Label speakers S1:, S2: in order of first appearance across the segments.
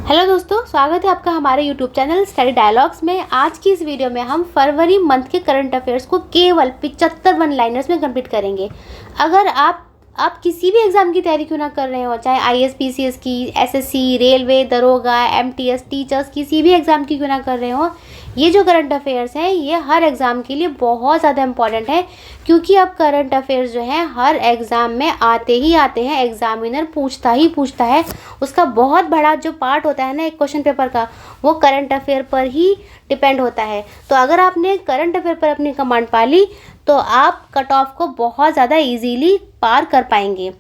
S1: Hello दोस्तों, स्वागत है आपका हमारे यूट्यूब चैनल स्टडी डायलॉग्स में। आज की इस वीडियो में हम फरवरी मंथ के करंट अफेयर्स को केवल 75 वन लाइनर्स में कंप्लीट करेंगे। अगर आप किसी भी एग्ज़ाम की तैयारी क्यों ना कर रहे हो, चाहे IAS PCS की, SSC, रेलवे, दरोगा, MTS, टीचर्स, किसी भी एग्ज़ाम की क्यों ना कर रहे हो, ये जो करंट अफेयर्स हैं ये हर एग्ज़ाम के लिए बहुत ज़्यादा इंपॉर्टेंट है। क्योंकि अब करंट अफेयर्स जो हैं हर एग्ज़ाम में आते ही आते हैं, एग्ज़ामिनर पूछता ही पूछता है। उसका बहुत बड़ा जो पार्ट होता है ना एक क्वेश्चन पेपर का, वो करंट अफेयर पर ही डिपेंड होता है। तो अगर आपने करंट अफेयर पर अपनी कमांड पा ली तो आप कट ऑफ को बहुत ज़्यादा इजीली पार कर पाएंगे।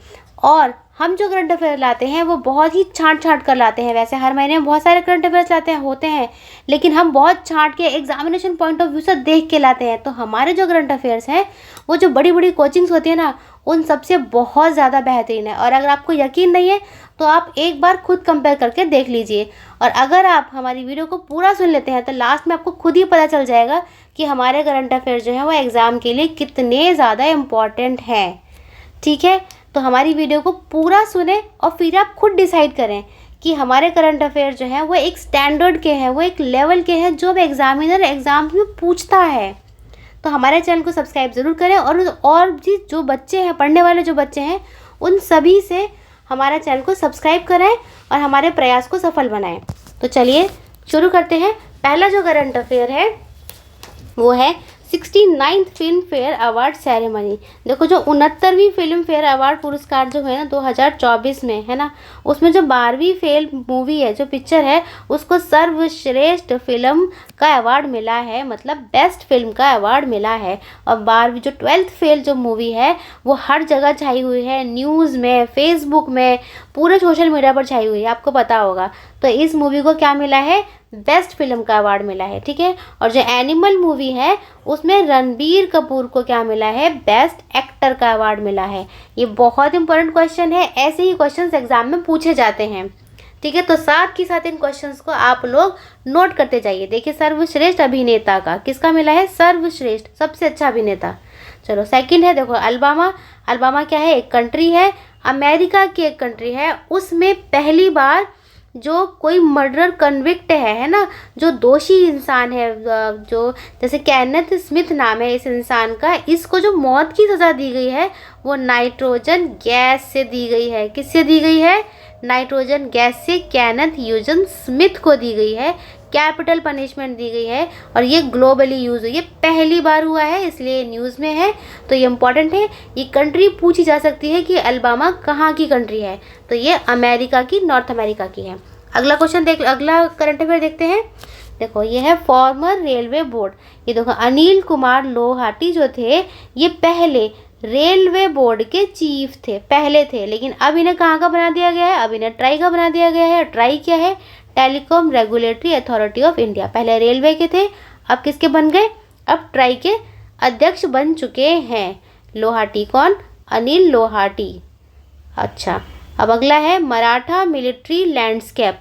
S1: और हम जो करंट अफेयर लाते हैं वो बहुत ही छांट कर लाते हैं। वैसे हर महीने में बहुत सारे करंट अफेयर्स होते हैं, लेकिन हम बहुत छांट के एग्जामिनेशन पॉइंट ऑफ व्यू से देख के लाते हैं। तो हमारे जो करंट अफेयर्स हैं वो जो बड़ी बड़ी कोचिंग्स होती है ना, उन सबसे बहुत ज़्यादा बेहतरीन है। और अगर आपको यकीन नहीं है तो आप एक बार खुद कंपेयर करके देख लीजिए। और अगर आप हमारी वीडियो को पूरा सुन लेते हैं तो लास्ट में आपको खुद ही पता चल जाएगा कि हमारे करंट अफेयर्स जो हैं वो एग्ज़ाम के लिए कितने ज़्यादा इम्पॉर्टेंट हैं। ठीक है, तो हमारी वीडियो को पूरा सुने और फिर आप खुद डिसाइड करें कि हमारे करंट अफेयर जो हैं वो एक स्टैंडर्ड के हैं, वो एक लेवल के हैं जो एग्जामिनर एग्ज़ाम में पूछता है। तो हमारे चैनल को सब्सक्राइब ज़रूर करें और भी जो बच्चे हैं, पढ़ने वाले जो बच्चे हैं, उन सभी से हमारा चैनल को सब्सक्राइब करें और हमारे प्रयास को सफल बनाएं। तो चलिए शुरू करते हैं। पहला जो करंट अफेयर है वो है 69th film fair award ceremony. देखो, जो 69वीं फिल्म फेयर अवार्ड पुरस्कार जो है ना 2024 में है ना, उसमें जो 12वीं फेल मूवी है, जो पिक्चर है, उसको सर्वश्रेष्ठ फिल्म का अवार्ड मिला है, मतलब बेस्ट फिल्म का अवार्ड मिला है। और 12वीं जो 12th फेल जो मूवी है वो हर जगह छाई हुई है, न्यूज़ में, फेसबुक में, पूरे सोशल मीडिया पर छाई हुई है, आपको पता होगा। तो इस मूवी को क्या मिला है? बेस्ट फिल्म का अवार्ड मिला है। ठीक है, और जो एनिमल मूवी है उसमें रणबीर कपूर को क्या मिला है? बेस्ट एक्टर का अवार्ड मिला है। ये बहुत इंपॉर्टेंट क्वेश्चन है, ऐसे ही क्वेश्चंस एग्जाम में पूछे जाते हैं। ठीक है, तो साथ ही साथ इन क्वेश्चंस को आप लोग नोट करते जाइए। देखिए, सर्वश्रेष्ठ अभिनेता का किसका मिला है? सर्वश्रेष्ठ, सबसे अच्छा अभिनेता। चलो, सेकंड है, देखो, अल्बामा। अल्बामा क्या है? एक कंट्री है, अमेरिका की एक कंट्री है। उसमें पहली बार जो कोई मर्डर कन्विक्ट है ना, जो दोषी इंसान है, जो जैसे केनेथ स्मिथ नाम है इस इंसान का, इसको जो मौत की सज़ा दी गई है वो नाइट्रोजन गैस से दी गई है। किससे दी गई है? नाइट्रोजन गैस से केनेथ यूजन स्मिथ को दी गई है। कैपिटल पनिशमेंट दी गई है और ये ग्लोबली यूज़ हुई है, पहली बार हुआ है, इसलिए न्यूज़ में है। तो ये इम्पॉर्टेंट है। ये कंट्री पूछी जा सकती है कि अल्बामा कहाँ की कंट्री है, तो ये अमेरिका की, नॉर्थ अमेरिका की है। अगला अगला करंट अफेयर देखते हैं। देखो, ये है फॉर्मर रेलवे बोर्ड। ये देखो, अनिल कुमार लोहाटी जो थे ये पहले रेलवे बोर्ड के चीफ थे, पहले थे, लेकिन अब इन्हें कहाँ का बना दिया गया है? अब इन्हें ट्राई का बना दिया गया है। ट्राई क्या है? Telecom regulatory authority of India. पहले रेलवे के थे, अब किसके बन गए? अब ट्राई के अध्यक्ष बन चुके हैं। लोहाटी कौन? अनिल लोहाटी। अच्छा, अब अगला है मराठा मिलिट्री लैंडस्केप।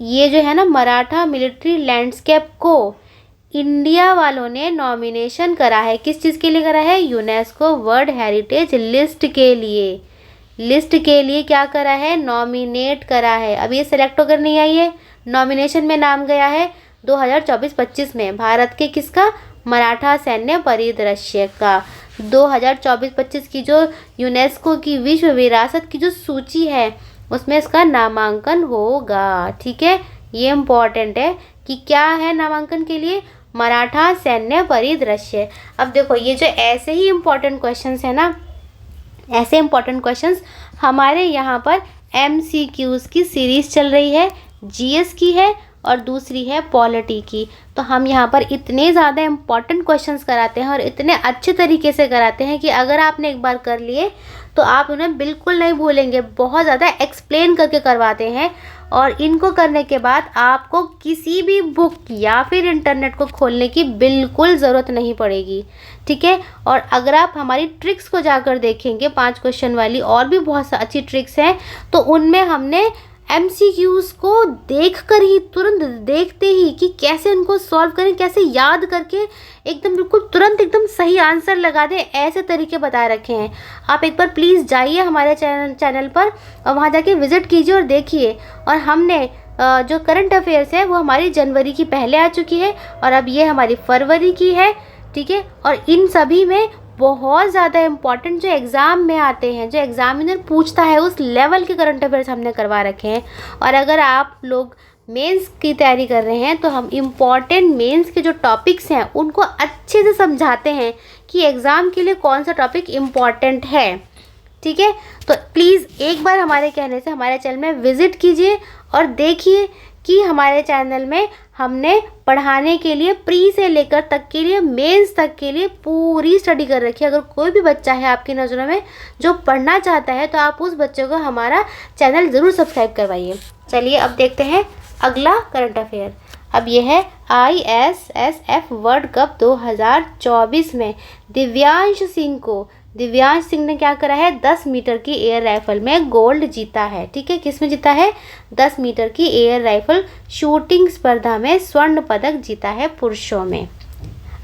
S1: ये जो है ना, मराठा मिलिट्री लैंडस्केप को इंडिया वालों ने नॉमिनेशन करा है। किस चीज़ के लिए करा है? यूनेस्को वर्ल्ड हेरिटेज लिस्ट के लिए। लिस्ट के लिए क्या करा है? नॉमिनेट करा है। अब ये सेलेक्ट होकर नहीं आई है, नॉमिनेशन में नाम गया है 2024-25 में। भारत के किसका? मराठा सैन्य परिदृश्य का। 2024-25 की जो यूनेस्को की विश्व विरासत की जो सूची है उसमें इसका नामांकन होगा। ठीक है, ये इम्पॉर्टेंट है कि क्या है नामांकन के लिए? मराठा सैन्य परिदृश्य। अब देखो, ये जो ऐसे ही इम्पॉर्टेंट क्वेश्चंस है ना, ऐसे इम्पॉर्टेंट क्वेश्चंस हमारे यहाँ पर MCQs की सीरीज़ चल रही है। GS की है और दूसरी है पॉलिटी की। तो हम यहाँ पर इतने ज़्यादा इम्पॉर्टेंट क्वेश्चंस कराते हैं और इतने अच्छे तरीके से कराते हैं कि अगर आपने एक बार कर लिए तो आप उन्हें बिल्कुल नहीं भूलेंगे। बहुत ज़्यादा एक्सप्लेन करके करवाते हैं और इनको करने के बाद आपको किसी भी बुक या फिर इंटरनेट को खोलने की बिल्कुल ज़रूरत नहीं पड़ेगी। ठीक है, और अगर आप हमारी ट्रिक्स को जाकर देखेंगे, 5 क्वेश्चन वाली और भी बहुत अच्छी ट्रिक्स हैं, तो उनमें हमने MCQs को देखकर ही, तुरंत देखते ही कि कैसे उनको सॉल्व करें, कैसे याद करके एकदम बिल्कुल तुरंत एकदम सही आंसर लगा दें, ऐसे तरीके बता रखे हैं। आप एक बार प्लीज़ जाइए हमारे चैनल पर और वहाँ जाके विज़िट कीजिए और देखिए। और हमने जो करंट अफेयर्स है वो हमारी जनवरी की पहले आ चुकी है और अब ये हमारी फरवरी की है, ठीक है। और इन सभी में बहुत ज़्यादा इम्पॉर्टेंट जो एग्ज़ाम में आते हैं, जो एग्ज़ामिनर पूछता है, उस लेवल के करंट अफेयर्स हमने करवा रखे हैं। और अगर आप लोग मेंस की तैयारी कर रहे हैं तो हम इम्पॉर्टेंट मेंस के जो टॉपिक्स हैं उनको अच्छे से समझाते हैं कि एग्ज़ाम के लिए कौन सा टॉपिक इम्पॉर्टेंट है, ठीक है। तो प्लीज़ एक बार हमारे कहने से हमारे चैनल में विज़िट कीजिए और देखिए कि हमारे चैनल में हमने पढ़ाने के लिए प्री से लेकर तक के लिए, मेंस तक के लिए पूरी स्टडी कर रखी है। अगर कोई भी बच्चा है आपकी नज़रों में जो पढ़ना चाहता है तो आप उस बच्चे को हमारा चैनल ज़रूर सब्सक्राइब करवाइए। चलिए अब देखते हैं अगला करंट अफेयर। अब यह है ISSF वर्ल्ड कप 2024 में दिव्यांश सिंह ने क्या करा है, 10 मीटर की एयर राइफल में गोल्ड जीता है, ठीक है। किस में जीता है, 10 मीटर की एयर राइफल शूटिंग स्पर्धा में स्वर्ण पदक जीता है पुरुषों में।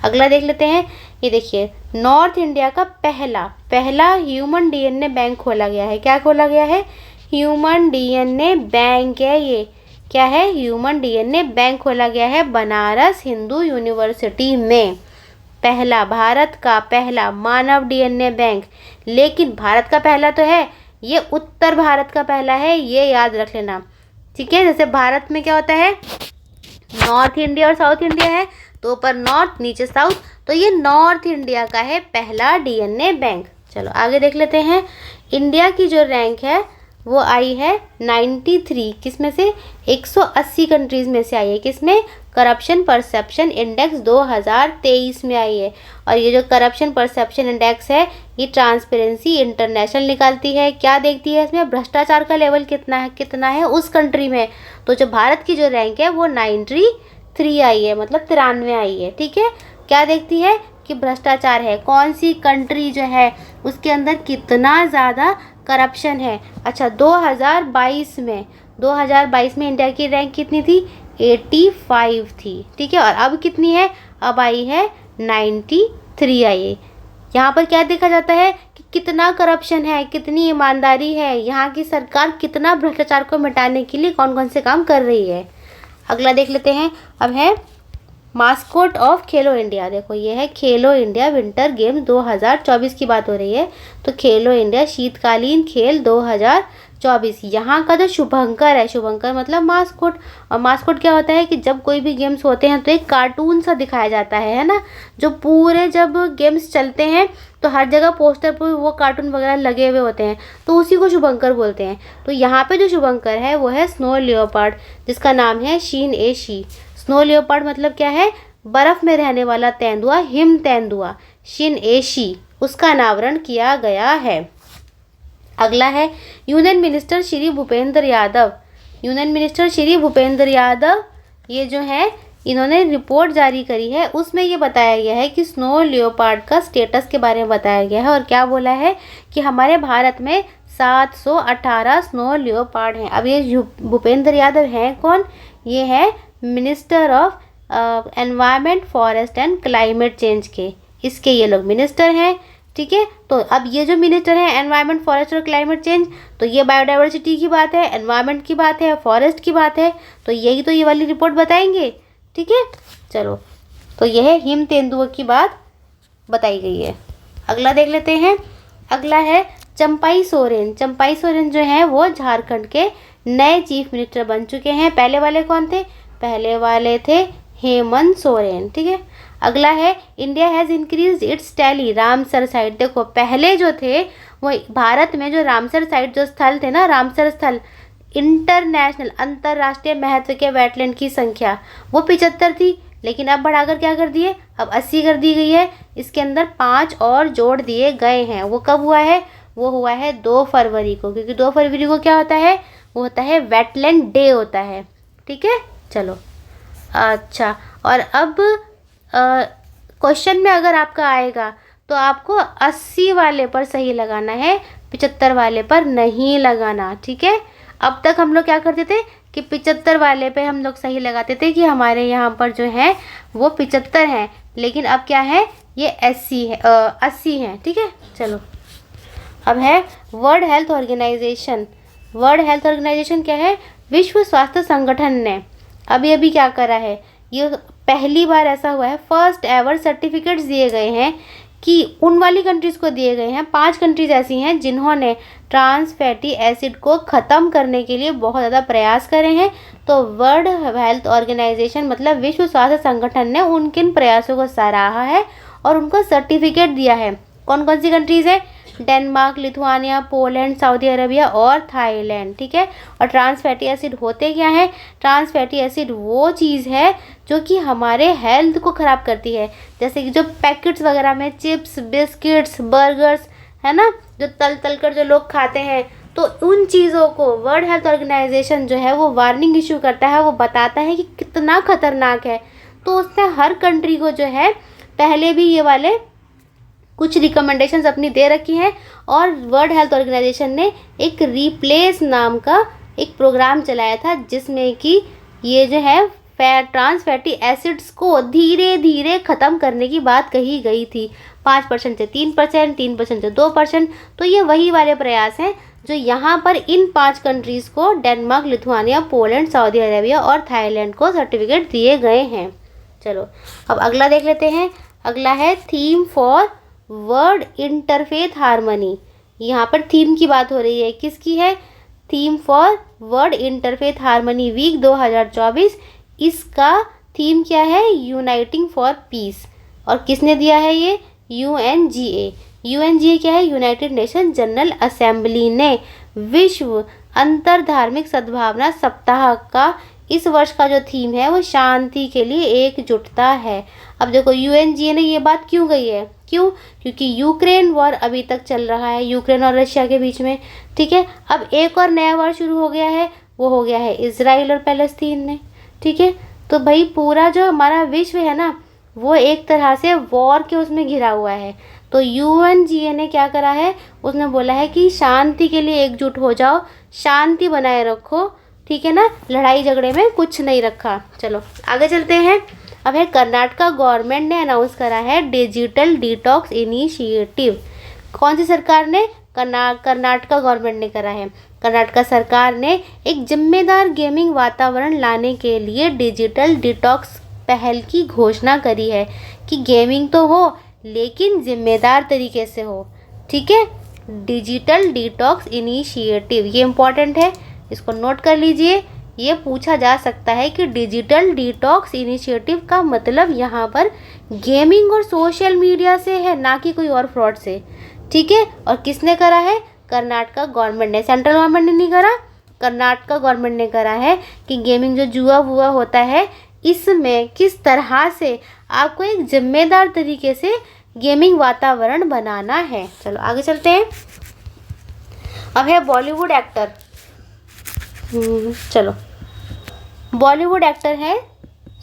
S1: अगला देख लेते हैं। ये देखिए, नॉर्थ इंडिया का पहला ह्यूमन डीएनए बैंक खोला गया है। क्या खोला गया है, ह्यूमन डीएनए बैंक है। ये क्या है, ह्यूमन डीएनए बैंक खोला गया है बनारस हिंदू यूनिवर्सिटी में। भारत का पहला मानव डीएनए बैंक। लेकिन भारत का पहला तो है, ये उत्तर भारत का पहला है, ये याद रख लेना, ठीक है। जैसे भारत में क्या होता है, नॉर्थ इंडिया और साउथ इंडिया है, तो ऊपर नॉर्थ नीचे साउथ, तो ये नॉर्थ इंडिया का है पहला डीएनए बैंक। चलो आगे देख लेते हैं। इंडिया की जो रैंक है वो आई है 93, किस में से, 180 कंट्रीज़ में से आई है। किसमें, करप्शन परसेप्शन इंडेक्स 2023 में आई है। और ये जो करप्शन परसेप्शन इंडेक्स है ये ट्रांसपेरेंसी इंटरनेशनल निकालती है। क्या देखती है इसमें, भ्रष्टाचार का लेवल कितना है उस कंट्री में। तो जो भारत की जो रैंक है वो 93 आई है, मतलब 93 आई है, ठीक है। क्या देखती है कि भ्रष्टाचार है, कौन सी कंट्री जो है उसके अंदर कितना ज़्यादा करप्शन है। अच्छा, 2022 में इंडिया की रैंक कितनी थी, 85 थी, ठीक है। और अब कितनी है, अब आई है 93 आई है। यहाँ पर क्या देखा जाता है कि कितना करप्शन है, कितनी ईमानदारी है, यहाँ की सरकार कितना भ्रष्टाचार को मिटाने के लिए कौन कौन से काम कर रही है। अगला देख लेते हैं। अब है मास्कोट ऑफ खेलो इंडिया। देखो ये है खेलो इंडिया विंटर गेम 2024 की बात हो रही है। तो खेलो इंडिया शीतकालीन खेल 2024, यहाँ का जो शुभंकर है, शुभंकर मतलब मास्कोट। और मास्कोट क्या होता है कि जब कोई भी गेम्स होते हैं तो एक कार्टून सा दिखाया जाता है ना। जो पूरे जब गेम्स चलते हैं तो हर जगह पोस्टर पर वो कार्टून वगैरह लगे हुए होते हैं, तो उसी को शुभंकर बोलते हैं। तो यहाँ पे जो शुभंकर है वो है स्नो लियोपार्ड, जिसका नाम है शीन ए शी। स्नो लियोपार्ड मतलब क्या है, बर्फ में रहने वाला तेंदुआ, हिम तेंदुआ, शिन एशी, उसका अनावरण किया गया है। अगला है union minister Shri Bhupendra Yadav. Union minister Shri Bhupendra Yadav ये जो है इन्होंने रिपोर्ट जारी करी है, उसमें ये बताया गया है कि स्नो लियोपार्ड का स्टेटस के बारे में बताया गया है। और क्या बोला है कि हमारे भारत में 718 स्नो लियोपार्ड हैं। अब ये भूपेंद्र यादव हैं कौन, ये है minister of environment forest and climate change के, इसके ये लोग मिनिस्टर हैं, ठीक है। तो अब ये जो मिनिस्टर हैं एनवायरनमेंट फॉरेस्ट और क्लाइमेट चेंज, तो ये बायोडाइवर्सिटी की बात है, एनवायरनमेंट की बात है, फॉरेस्ट की बात है, तो यही तो ये वाली रिपोर्ट बताएंगे, ठीक है। चलो, तो यह हिम तेंदुआ की बात बताई गई है। अगला देख लेते हैं। अगला है चंपाई सोरेन। चंपाई सोरेन जो है वो झारखंड के नए चीफ मिनिस्टर बन चुके हैं। पहले वाले कौन थे, पहले वाले थे हेमंत सोरेन, ठीक है। अगला है India has increase its tally Ramsar site. देखो पहले जो थे वो भारत में जो रामसर साइट जो स्थल थे ना, रामसर स्थल, इंटरनेशनल अंतर्राष्ट्रीय महत्व के वेटलैंड की संख्या वो 75 थी, लेकिन अब बढ़ाकर क्या कर दिए, अब 80 कर दी गई है। इसके अंदर 5 और जोड़ दिए गए हैं। वो कब हुआ है, वो हुआ है 2 फरवरी को, क्योंकि 2 फरवरी को क्या होता है, वो होता है वेटलैंड डे होता है, ठीक है। चलो अच्छा, और अब क्वेश्चन में अगर आपका आएगा तो आपको 80 वाले पर सही लगाना है, 75 वाले पर नहीं लगाना, ठीक है। अब तक हम लोग क्या करते थे कि 75 वाले पे हम लोग सही लगाते थे कि हमारे यहाँ पर जो है वो 75 हैं, लेकिन अब क्या है, ये 80 है, 80 हैं, ठीक है। चलो अब है world health organization. World health organization क्या है, विश्व स्वास्थ्य संगठन ने अभी अभी क्या करा है, ये पहली बार ऐसा हुआ है, फर्स्ट एवर सर्टिफिकेट्स दिए गए हैं कि उन वाली कंट्रीज़ को दिए गए हैं, 5 कंट्रीज़ ऐसी हैं जिन्होंने ट्रांस फैटी एसिड को ख़त्म करने के लिए बहुत ज़्यादा प्रयास करे हैं। तो वर्ल्ड हेल्थ ऑर्गेनाइजेशन मतलब विश्व स्वास्थ्य संगठन ने उनके इन प्रयासों को सराहा है और उनको सर्टिफिकेट दिया है। कौन कौन सी कंट्रीज़ है? Denmark, Lithuania, Poland, Saudi Arabia और थाईलैंड। ठीक है। और ट्रांस फैटी एसिड होते क्या हैं? ट्रांस फैटी एसिड वो चीज़ है जो कि हमारे हेल्थ को ख़राब करती है, जैसे कि जो पैकेट्स वगैरह में चिप्स, बिस्किट्स, बर्गर्स है ना, जो तल तल कर जो लोग खाते हैं, तो उन चीज़ों को वर्ल्ड हेल्थ ऑर्गेनाइजेशन जो है वो वार्निंग इशू करता है, वो बताता है कि कितना खतरनाक है। तो उसने हर कंट्री को जो है पहले भी ये वाले कुछ रिकमेंडेशंस अपनी दे रखी हैं और वर्ल्ड हेल्थ ऑर्गेनाइजेशन ने एक रिप्लेस नाम का एक प्रोग्राम चलाया था जिसमें कि ये जो है ट्रांस फैटी एसिड्स को धीरे धीरे ख़त्म करने की बात कही गई थी, 5% से 3%, 3% से 2%। तो ये वही वाले प्रयास हैं जो यहाँ पर इन 5 कंट्रीज़ को, Denmark, Lithuania, Poland, Saudi Arabia और थाईलैंड को सर्टिफिकेट दिए गए हैं। चलो अब अगला देख लेते हैं। अगला है theme for world interfaith harmony. यहाँ पर थीम की बात हो रही है, किसकी है? Theme for world interfaith harmony week 2024। इसका थीम क्या है? Uniting for peace. और किसने दिया है ये? UNGA। UNGA क्या है? यूनाइटेड नेशन जनरल असेंबली ने विश्व अंतरधार्मिक सद्भावना सप्ताह का इस वर्ष का जो थीम है वो शांति के लिए एकजुटता है। अब देखो UNGA ने ये बात क्यों कही है? क्यों? क्योंकि यूक्रेन वॉर अभी तक चल रहा है, यूक्रेन और रशिया के बीच में। ठीक है। अब एक और नया वॉर शुरू हो गया है, वो हो गया है इजराइल और पैलेस्तीन में। ठीक है। तो भाई पूरा जो हमारा विश्व है ना वो एक तरह से वॉर के उसमें घिरा हुआ है। तो UNGA ने क्या करा है? उसने बोला है कि शांति के लिए एकजुट हो जाओ, शांति बनाए रखो। ठीक है ना, लड़ाई झगड़े में कुछ नहीं रखा। चलो आगे चलते हैं। अब है कर्नाटक गवर्नमेंट ने अनाउंस करा है डिजिटल डिटॉक्स इनिशिएटिव। कौन सी सरकार ने? कर्नाटक गवर्नमेंट ने करा है। कर्नाटक सरकार ने एक जिम्मेदार गेमिंग वातावरण लाने के लिए डिजिटल डिटॉक्स पहल की घोषणा करी है कि गेमिंग तो हो लेकिन जिम्मेदार तरीके से हो। ठीक है। डिजिटल डिटॉक्स इनिशिएटिव ये इम्पॉर्टेंट है, इसको नोट कर लीजिए। ये पूछा जा सकता है कि डिजिटल डिटॉक्स इनिशिएटिव का मतलब यहाँ पर गेमिंग और सोशल मीडिया से है, ना कि कोई और फ्रॉड से। ठीक है। और किसने करा है? कर्नाटक गवर्नमेंट ने। सेंट्रल गवर्नमेंट ने नहीं करा, कर्नाटक गवर्नमेंट ने करा है कि गेमिंग जो जुआ वुआ होता है इसमें किस तरह से आपको एक जिम्मेदार तरीके से गेमिंग वातावरण बनाना है। चलो आगे चलते हैं। अब है बॉलीवुड एक्टर। चलो बॉलीवुड एक्टर है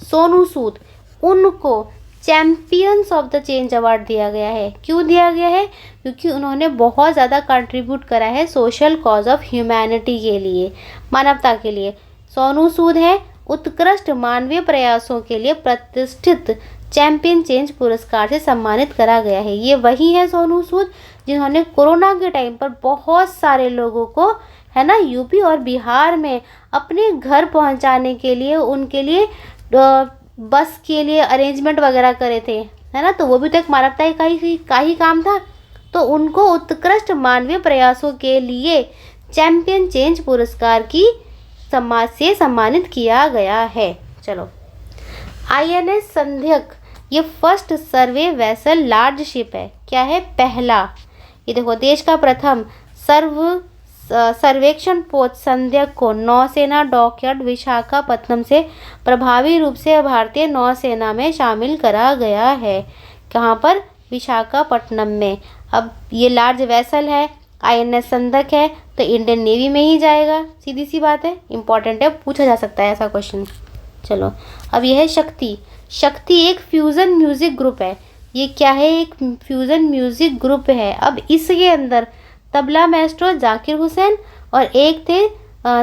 S1: सोनू सूद, उनको champions of the change award दिया गया है। क्यों दिया गया है? क्योंकि उन्होंने बहुत ज़्यादा कंट्रीब्यूट करा है सोशल कॉज ऑफ ह्यूमैनिटी के लिए, मानवता के लिए। सोनू सूद है उत्कृष्ट मानवीय प्रयासों के लिए प्रतिष्ठित चैंपियन चेंज पुरस्कार से सम्मानित करा गया है। ये वही है सोनू सूद जिन्होंने कोरोना के टाइम पर बहुत सारे लोगों को है ना यूपी और बिहार में अपने घर पहुंचाने के लिए उनके लिए बस के लिए अरेंजमेंट वगैरह करे थे, है ना। तो वो भी तो एक मानवता का ही काम था। तो उनको उत्कृष्ट मानवीय प्रयासों के लिए चैंपियन चेंज पुरस्कार की समाज से सम्मानित किया गया है। चलो INS संध्यक ये फर्स्ट सर्वे वेसल लार्ज शिप है। क्या है? पहला। ये देखो देश का प्रथम सर्वेक्षण पोत संध्यक को नौसेना डॉकयार्ड विशाखापत्तनम से प्रभावी रूप से भारतीय नौसेना में शामिल करा गया है। कहाँ पर? विशाखापट्टनम में। अब ये लार्ज वेसल है, INS संध्यक है, तो इंडियन नेवी में ही जाएगा, सीधी सी बात है। इंपॉर्टेंट है, पूछा जा सकता है ऐसा क्वेश्चन। चलो अब यह है शक्ति। शक्ति एक फ्यूज़न म्यूज़िक ग्रुप है। ये क्या है? एक फ्यूज़न म्यूज़िक ग्रुप है। अब इसके अंदर तबला मास्टर जाकिर हुसैन और एक थे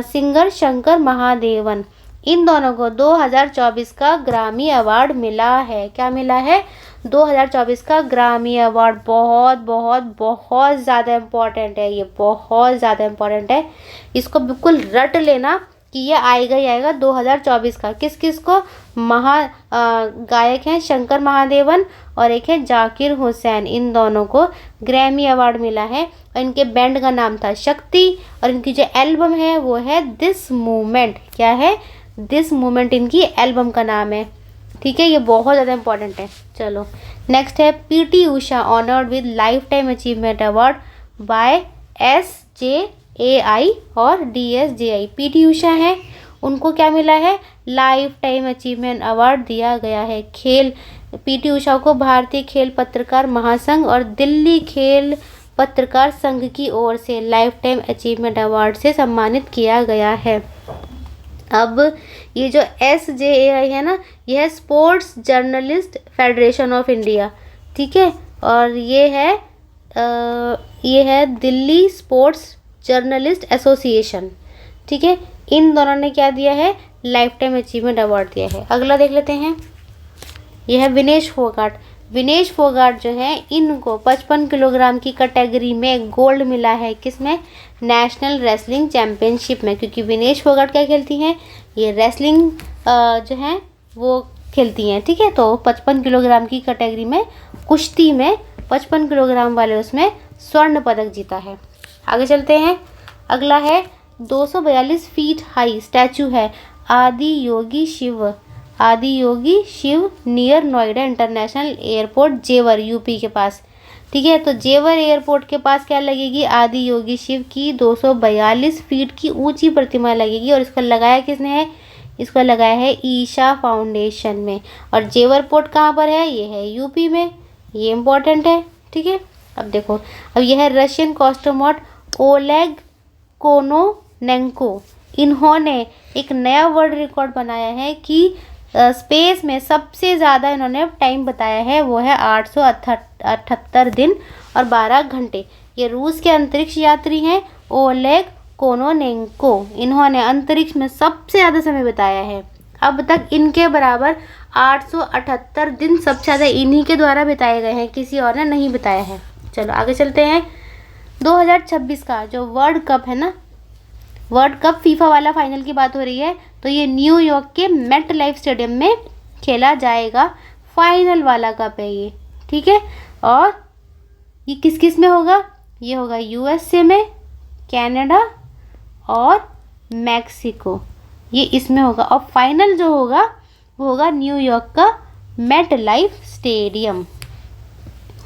S1: सिंगर शंकर महादेवन। इन दोनों को 2024 का ग्रामी अवार्ड मिला है। क्या मिला है? 2024 का ग्रामी अवार्ड। बहुत बहुत बहुत ज़्यादा इम्पॉर्टेंट है, ये बहुत ज़्यादा इम्पॉर्टेंट है। इसको बिल्कुल रट लेना, कि ये आएगा ही आएगा 2024 का। किस किस को? गायक हैं शंकर महादेवन और एक है जाकिर हुसैन, इन दोनों को ग्रैमी अवार्ड मिला है। और इनके बैंड का नाम था शक्ति, और इनकी जो एल्बम है वो है दिस मूवमेंट। क्या है? दिस मूवमेंट इनकी एल्बम का नाम है। ठीक है, ये बहुत ज़्यादा इंपॉर्टेंट है। चलो नेक्स्ट है PT Usha honoured with life time achievement award bye SJAI और DSJI। पीटी उषा है, उनको क्या मिला है? लाइफ टाइम अचीवमेंट अवार्ड दिया गया है। पीटी उषा को भारतीय खेल पत्रकार महासंघ और दिल्ली खेल पत्रकार संघ की ओर से लाइफ टाइम अचीवमेंट अवार्ड से सम्मानित किया गया है। अब ये जो SJAI है ना, यह है sports journalist federation of India. ठीक है, और ये है दिल्ली स्पोर्ट्स जर्नलिस्ट एसोसिएशन। ठीक है, इन दोनों ने क्या दिया है? लाइफ टाइम अचीवमेंट अवार्ड दिया है। अगला देख लेते हैं, यह है विनेश फोगाट। विनेश फोगाट जो है, इनको 55 किलोग्राम की कैटेगरी में गोल्ड मिला है। किसमें? नेशनल रेसलिंग चैम्पियनशिप में, क्योंकि विनेश फोगाट क्या खेलती हैं? ये रेसलिंग जो है वो खेलती हैं। ठीक है, तो 55 किलोग्राम की कैटेगरी में कुश्ती में 55 किलोग्राम वाले उसमें स्वर्ण पदक जीता है। आगे चलते हैं, अगला है 242 फीट हाई स्टैचू है Adiyogi Shiva near Noida international airport Jewar, UP के पास। ठीक है, तो जेवर एयरपोर्ट के पास क्या लगेगी? आदि योगी शिव की 242 फीट की ऊंची प्रतिमा लगेगी। और इसको लगाया किसने है? इसको लगाया है ईशा फाउंडेशन में। और जेवर पोर्ट कहाँ पर है? ये है यूपी में, ये इम्पोर्टेंट है। ठीक है, अब देखो, अब यह है रशियन कॉस्ट्रोनॉट ओलेग कोनोनेंको। इन्होंने एक नया वर्ल्ड रिकॉर्ड बनाया है कि स्पेस में सबसे ज़्यादा इन्होंने टाइम बताया है, वो है 878 दिन और 12 घंटे। ये रूस के अंतरिक्ष यात्री हैं ओलेग कोनोनेंको। इन्होंने अंतरिक्ष में सबसे ज़्यादा समय बिताया है। अब तक इनके बराबर 878 दिन सबसे ज़्यादा इन्हीं के द्वारा बिताए गए हैं, किसी और ने नहीं बिताया है। चलो आगे चलते हैं, 2026 का जो वर्ल्ड कप है ना, वर्ल्ड कप फीफा वाला फाइनल की बात हो रही है, तो ये न्यूयॉर्क के मेट लाइफ स्टेडियम में खेला जाएगा। फाइनल वाला कप है ये। ठीक है, और ये किस किस में होगा? ये होगा USA में, कनाडा और मैक्सिको, ये इसमें होगा। और फाइनल जो होगा वो होगा न्यूयॉर्क का मेट लाइफ स्टेडियम।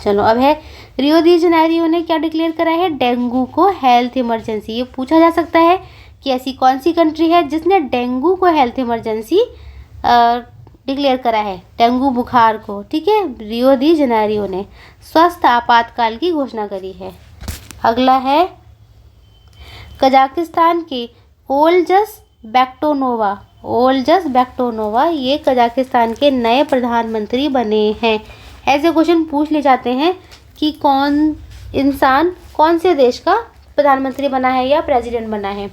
S1: चलो अब है रियो डी जनेरियो ने क्या डिक्लेयर करा है? डेंगू को हेल्थ इमरजेंसी। ये पूछा जा सकता है कि ऐसी कौन सी कंट्री है जिसने डेंगू को हेल्थ इमरजेंसी डिक्लेयर करा है, डेंगू बुखार को। ठीक है, रियो डी जनेरियो ने स्वस्थ आपातकाल की घोषणा करी है। अगला है कजाकिस्तान के ओल्जस बैक्टोनोवा, ये कजाकिस्तान के नए प्रधानमंत्री बने हैं। ऐसे क्वेश्चन पूछ ले जाते हैं कि कौन इंसान कौन से देश का प्रधानमंत्री बना है या प्रेसिडेंट बना है।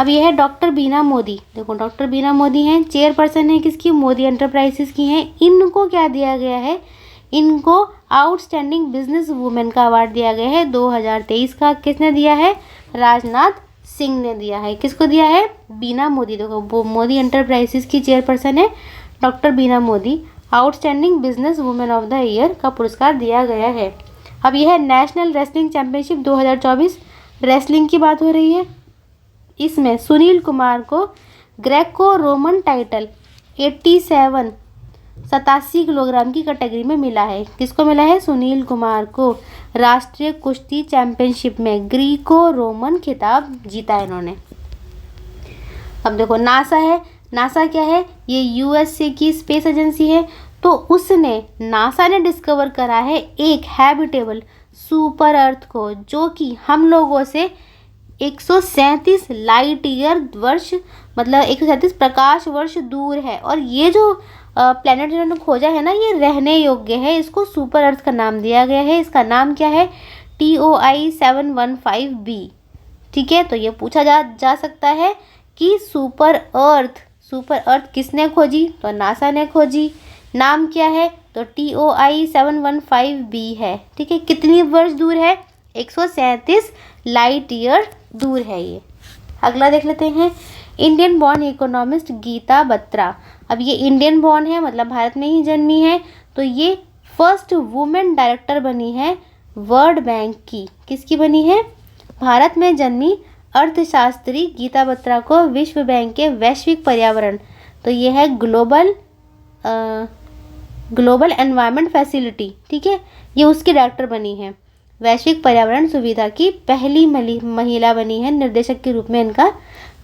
S1: अब ये है डॉक्टर बीना मोदी। देखो, डॉक्टर बीना मोदी हैं, चेयरपर्सन है किसकी? मोदी एंटरप्राइजेस की हैं। इनको क्या दिया गया है? इनको आउटस्टैंडिंग बिजनेस वुमेन का अवार्ड दिया गया है 2023 का। किसने दिया है? राजनाथ सिंह ने दिया है। किसको दिया है? बीना मोदी। देखो, वो मोदी एंटरप्राइजेस की चेयरपर्सन है doctor Bina Modi. Outstanding business women of the year का पुरस्कार दिया गया है। अब यह है नेशनल रेसलिंग चैंपियनशिप 2024, रेसलिंग की बात हो रही है। इसमें सुनील कुमार को ग्रेको रोमन टाइटल 87 किलोग्राम की कैटेगरी में मिला है। किसको मिला है? सुनील कुमार को। राष्ट्रीय कुश्ती चैंपियनशिप में ग्रीको रोमन खिताब जीता इन्होंने। अब देखो, नासा है। नासा क्या है? ये USA की स्पेस एजेंसी है। तो नासा ने डिस्कवर करा है एक हैबिटेबल सुपर अर्थ को, जो कि हम लोगों से 137 लाइट ईयर वर्ष, मतलब 137 प्रकाश वर्ष दूर है। और ये जो प्लेनेट इन्होंने खोजा है ना, ये रहने योग्य है। इसको सुपर अर्थ का नाम दिया गया है। इसका नाम क्या है? TOI 715b। ठीक है, तो ये पूछा जा सकता है कि सुपर अर्थ किसने खोजी? तो नासा ने खोजी। नाम क्या है? तो TOI 715b है। ठीक है, कितनी वर्ष दूर है? 137 लाइट ईयर दूर है ये। अगला देख लेते हैं, Indian born economist Gita Batra. अब ये इंडियन बॉर्न है, मतलब भारत में ही जन्मी है, तो ये फर्स्ट वुमेन डायरेक्टर बनी है वर्ल्ड बैंक की। किसकी बनी है? भारत में जन्मी अर्थशास्त्री गीता बत्रा को विश्व बैंक के वैश्विक पर्यावरण, तो ये है ग्लोबल एनवायरनमेंट फैसिलिटी, ठीक है, ये उसकी डायरेक्टर बनी है। वैश्विक पर्यावरण सुविधा की पहली महिला बनी है, निर्देशक के रूप में इनका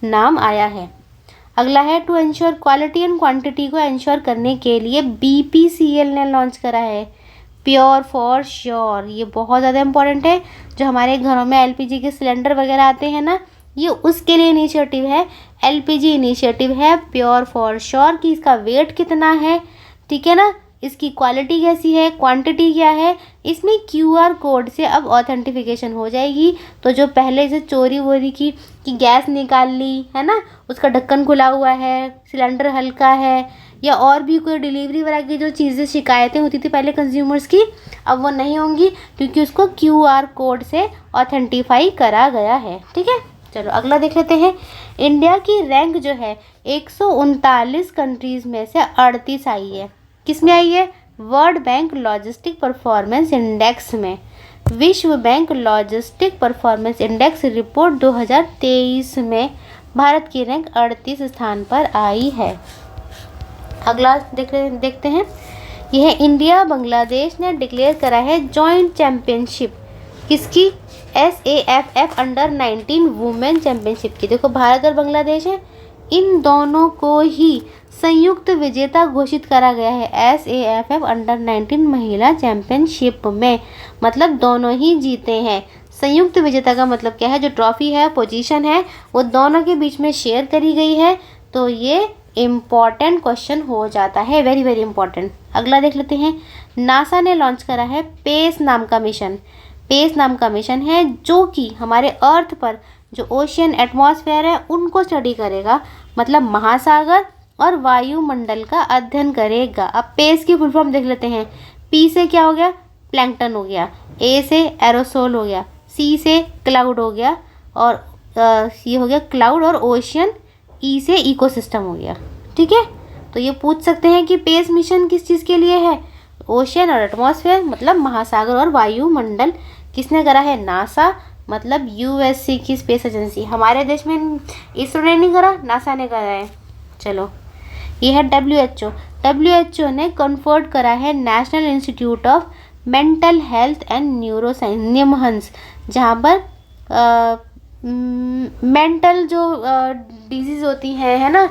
S1: नाम आया है। अगला है to ensure quality and quantity को एंश्योर करने के लिए BPCL ने लॉन्च करा है प्योर फॉर श्योर। ये बहुत ज़्यादा इंपॉर्टेंट है। जो हमारे घरों में LPG के सिलेंडर वगैरह आते हैं ना, ये उसके लिए इनिशिएटिव है, LPG इनिशिएटिव है प्योर फॉर श्योर कि इसका वेट कितना है, ठीक है ना, इसकी क्वालिटी कैसी है, क्वांटिटी क्या है। इसमें QR कोड से अब ऑथेंटिफिकेशन हो जाएगी। तो जो पहले से चोरी वोरी की कि गैस निकाल ली है ना, उसका ढक्कन खुला हुआ है, सिलेंडर हल्का है, या और भी कोई डिलीवरी वगैरह की जो चीज़ें शिकायतें होती थी पहले कंज्यूमर्स की, अब वो नहीं होंगी क्योंकि उसको QR कोड से ऑथेंटिफाई करा गया है, ठीक है। चलो अगला देख लेते हैं। इंडिया की रैंक जो है 139 कंट्रीज़ में से 38 आई है। किस में आई है? World bank logistic performance index में। विश्व bank logistic performance index report 2023 में भारत की रैंक 38 स्थान पर आई है। अगला देखते हैं। यह इंडिया बांग्लादेश ने डिक्लेयर करा है जॉइंट चैंपियनशिप। किसकी? SAFF अंडर-19 वुमेन चैंपियनशिप की। देखो भारत और बांग्लादेश है, इन दोनों को ही संयुक्त विजेता घोषित करा गया है SAFF अंडर-19 महिला चैंपियनशिप में। मतलब दोनों ही जीते हैं। संयुक्त विजेता का मतलब क्या है? जो ट्रॉफी है, पोजीशन है, वो दोनों के बीच में शेयर करी गई है। तो ये इम्पॉर्टेंट क्वेश्चन हो जाता है, वेरी वेरी इंपॉर्टेंट। अगला देख लेते हैं। नासा ने लॉन्च करा है पेस नाम का मिशन। पेस नाम का मिशन है जो कि हमारे अर्थ पर जो ओशियन एटमॉस्फेयर है उनको स्टडी करेगा, मतलब महासागर और वायुमंडल का अध्ययन करेगा। अब पेस की फुल फॉर्म देख लेते हैं। P से क्या हो गया? प्लैंकटन हो गया। A से एरोसोल हो गया। C से क्लाउड हो गया, और ये हो गया क्लाउड और ओशियन। E से इकोसिस्टम हो गया, ठीक है। तो ये पूछ सकते हैं कि पेस मिशन किस चीज़ के लिए है? ओशियन और एटमॉस्फेयर, मतलब महासागर और वायुमंडल। किसने करा है? नासा, मतलब USA की स्पेस एजेंसी। हमारे देश में इसरो ने नहीं करा, नासा ने करा है। चलो ये है WHO। WHO ने कन्फर्ट करा है national institute of mental health and neuroscience NIMHANS, जहाँ पर मेंटल जो डिजीज़ होती हैं, है ना,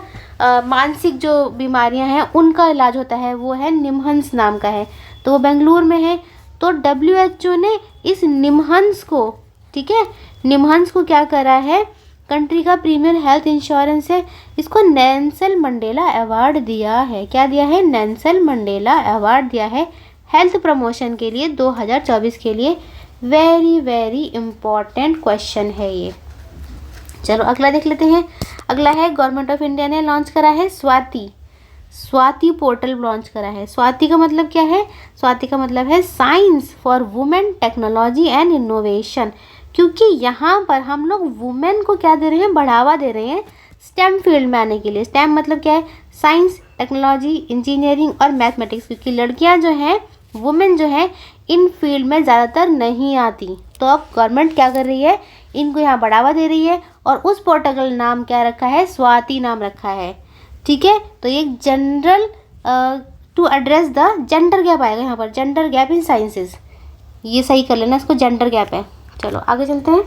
S1: मानसिक जो बीमारियां हैं उनका इलाज होता है, वो है निमहंस नाम का है। तो वो बेंगलुरु में है। तो WHO ने इस निमहंस को, ठीक है, निमहंस को क्या करा है? कंट्री का प्रीमियर हेल्थ इंश्योरेंस है, इसको नेल्सन मंडेला अवार्ड दिया है। क्या दिया है? नेल्सन मंडेला अवार्ड दिया है हेल्थ प्रमोशन के लिए 2024 के लिए। वेरी वेरी इम्पॉर्टेंट क्वेश्चन है ये। चलो अगला देख लेते हैं। अगला है गवर्नमेंट ऑफ इंडिया ने लॉन्च करा है स्वाति पोर्टल लॉन्च करा है। स्वाति का मतलब क्या है? स्वाति का मतलब है science for women technology and innovation, क्योंकि यहाँ पर हम लोग वुमेन को क्या दे रहे हैं? बढ़ावा दे रहे हैं स्टेम फील्ड में आने के लिए। स्टेम मतलब क्या है? साइंस, टेक्नोलॉजी, इंजीनियरिंग और मैथमेटिक्स, क्योंकि लड़कियाँ जो हैं, वुमेन जो है, इन फील्ड में ज़्यादातर नहीं आती। तो अब गवर्नमेंट क्या कर रही है? इनको यहाँ बढ़ावा दे रही है, और उस पोर्टल का नाम क्या रखा है? स्वाति नाम रखा है, ठीक है। तो ये general to address the gender gap आएगा यहाँ पर, जेंडर गैप इन साइंसेस। ये सही कर लेना, इसको जेंडर गैप है। चलो आगे चलते हैं।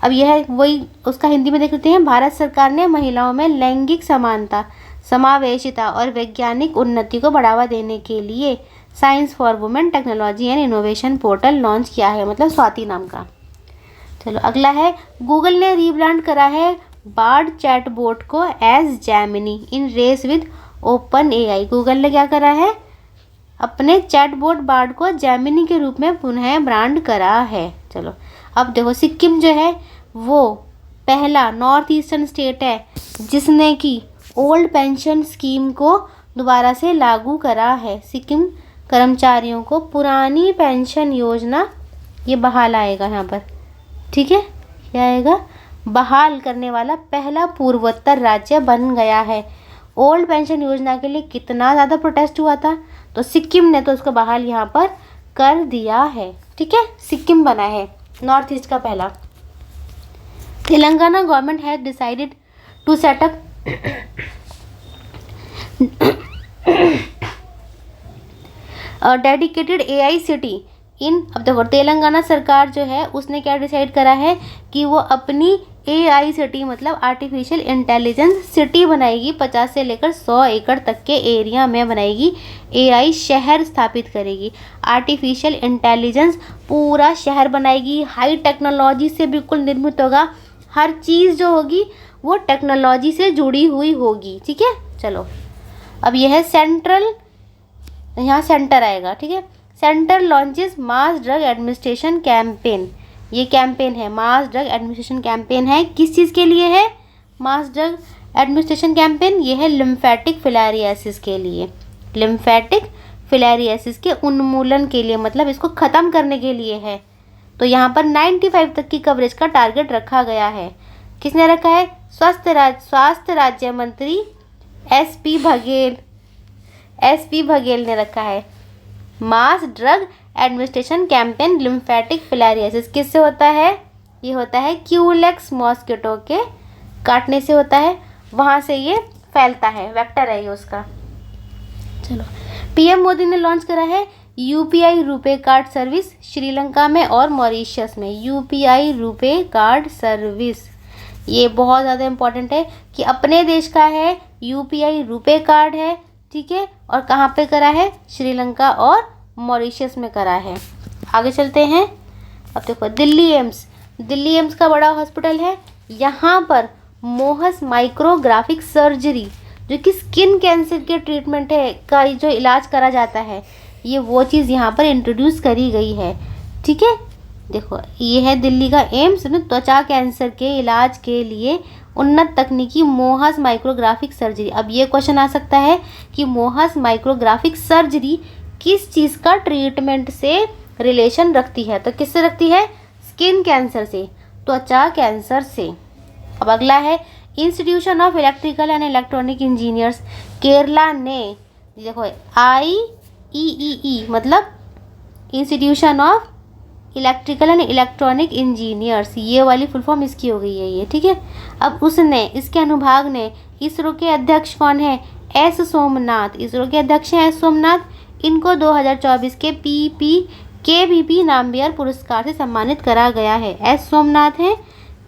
S1: अब यह है वही, उसका हिंदी में देख लेते हैं। भारत सरकार ने महिलाओं में लैंगिक समानता, समावेशिता और वैज्ञानिक उन्नति को बढ़ावा देने के लिए science for women technology and innovation portal launch किया है, मतलब स्वाति नाम का। चलो अगला है, गूगल ने रीब्रांड करा है बार्ड चैटबॉट को as Gemini in race with open AI। Google ने क्या करा है? अपने चैटबॉट बार्ड को जेमिनी के रूप में पुनः ब्रांड करा है। चलो अब देखो, सिक्किम जो है वो पहला नॉर्थ ईस्टर्न स्टेट है जिसने कि ओल्ड पेंशन स्कीम को दोबारा से लागू करा है। सिक्किम कर्मचारियों को पुरानी पेंशन योजना ये बहाल आएगा यहाँ पर, ठीक है। क्या आएगा? बहाल करने वाला पहला पूर्वोत्तर राज्य बन गया है। ओल्ड पेंशन योजना के लिए कितना ज़्यादा प्रोटेस्ट हुआ था, तो सिक्किम ने तो उसको बहाल यहाँ पर कर दिया है। ठीक है, सिक्किम बना है नॉर्थ ईस्ट का पहला। Telangana government has decided to set up dedicated AI city in. अब देखो तेलंगाना सरकार जो है उसने क्या डिसाइड करा है कि वो अपनी AI सिटी मतलब आर्टिफिशियल इंटेलिजेंस सिटी बनाएगी। 50 से लेकर 100 एकड़ तक के एरिया में बनाएगी। AI शहर स्थापित करेगी, आर्टिफिशियल इंटेलिजेंस पूरा शहर बनाएगी, हाई टेक्नोलॉजी से बिल्कुल निर्मित होगा। हर चीज़ जो होगी वो टेक्नोलॉजी से जुड़ी हुई होगी। ठीक है, चलो अब यह है सेंट्रल, यहाँ सेंटर आएगा। ठीक है, centre launches mass drug administration campaign. ये कैंपेन है मास ड्रग एडमिनिस्ट्रेशन कैंपेन है। किस चीज़ के लिए है मास ड्रग एडमिनिस्ट्रेशन कैंपेन? ये है लिम्फेटिक फिलारियासिस के लिए, लिम्फेटिक फिलारियासिस के उन्मूलन के लिए, मतलब इसको ख़त्म करने के लिए है। तो यहाँ पर 95 तक की कवरेज का टारगेट रखा गया है। किसने रखा है? स्वास्थ्य राज्य मंत्री SP बघेल ने रखा है। Mass drug administration campaign lymphatic filariasis किससे होता है? ये होता है क्यूलेक्स मॉस्किटो के काटने से होता है, वहाँ से ये फैलता है, वेक्टर है ये उसका। चलो, PM मोदी ने लॉन्च करा है UPI RuPay card service Sri Lanka में और मॉरिशस में। UPI रुपे कार्ड सर्विस ये बहुत ज़्यादा इम्पोर्टेंट है कि अपने देश का है, UPI रुपे कार्ड है। ठीक है, और कहाँ पे करा है? श्रीलंका और मॉरिशस में करा है। आगे चलते हैं। अब देखो दिल्ली एम्स का बड़ा हॉस्पिटल है। यहाँ पर मोहस माइक्रोग्राफिक सर्जरी जो कि स्किन कैंसर के ट्रीटमेंट है का जो इलाज करा जाता है, ये वो चीज़ यहाँ पर इंट्रोड्यूस करी गई है। ठीक है, देखो ये है दिल्ली का एम्स में त्वचा कैंसर के इलाज के लिए उन्नत तकनीकी मोहस माइक्रोग्राफिक सर्जरी। अब ये क्वेश्चन आ सकता है कि मोहस माइक्रोग्राफिक सर्जरी किस चीज़ का ट्रीटमेंट से रिलेशन रखती है? तो किससे रखती है? स्किन कैंसर से, त्वचा कैंसर से। अब अगला है institution of electrical and electronic engineers Kerala ने, देखो IEEE मतलब institution of electrical and electronic engineers, ये वाली फुल फॉर्म इसकी हो गई है ये। ठीक है, अब उसने, इसके अनुभाग ने, इसरो के अध्यक्ष कौन है? S सोमनाथ। इसरो के अध्यक्ष हैं S सोमनाथ। इनको 2024 के KPP नाम्बियर पुरस्कार से सम्मानित करा गया है। S सोमनाथ हैं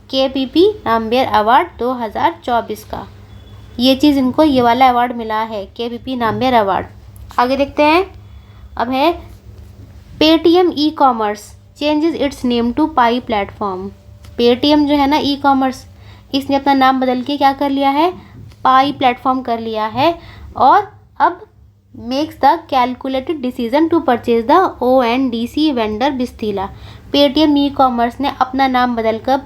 S1: KPP नाम्बियर अवार्ड 2024 का, ये चीज़ इनको ये वाला अवार्ड मिला है, KPP नाम्बियर अवार्ड। आगे देखते हैं। अब है Paytm e-commerce changes its name to Pai platform. Paytm जो है ना ई-कॉमर्स, इसने अपना नाम बदल के क्या कर लिया है? पाई प्लेटफॉर्म कर लिया है। और अब makes the calculated decision to purchase the ONDC vendor बिस्तीला। पेटीएम ई-कॉमर्स ने अपना नाम बदलकर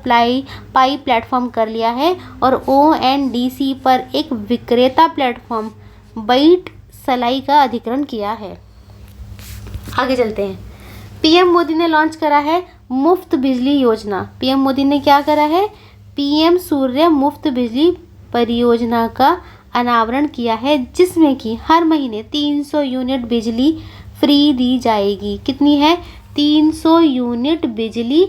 S1: पाई प्लेटफॉर्म कर लिया है और ONDC पर एक विक्रेता प्लेटफॉर्म बाइट सलाई का अधिग्रहण किया है। आगे चलते हैं। PM मोदी ने लॉन्च करा है मुफ्त बिजली योजना। PM मोदी ने क्या करा है? PM सूर्य मुफ्त बिजली परियोजना का अनावरण किया है, जिसमें कि हर महीने 300 यूनिट बिजली फ्री दी जाएगी। कितनी है? 300 यूनिट बिजली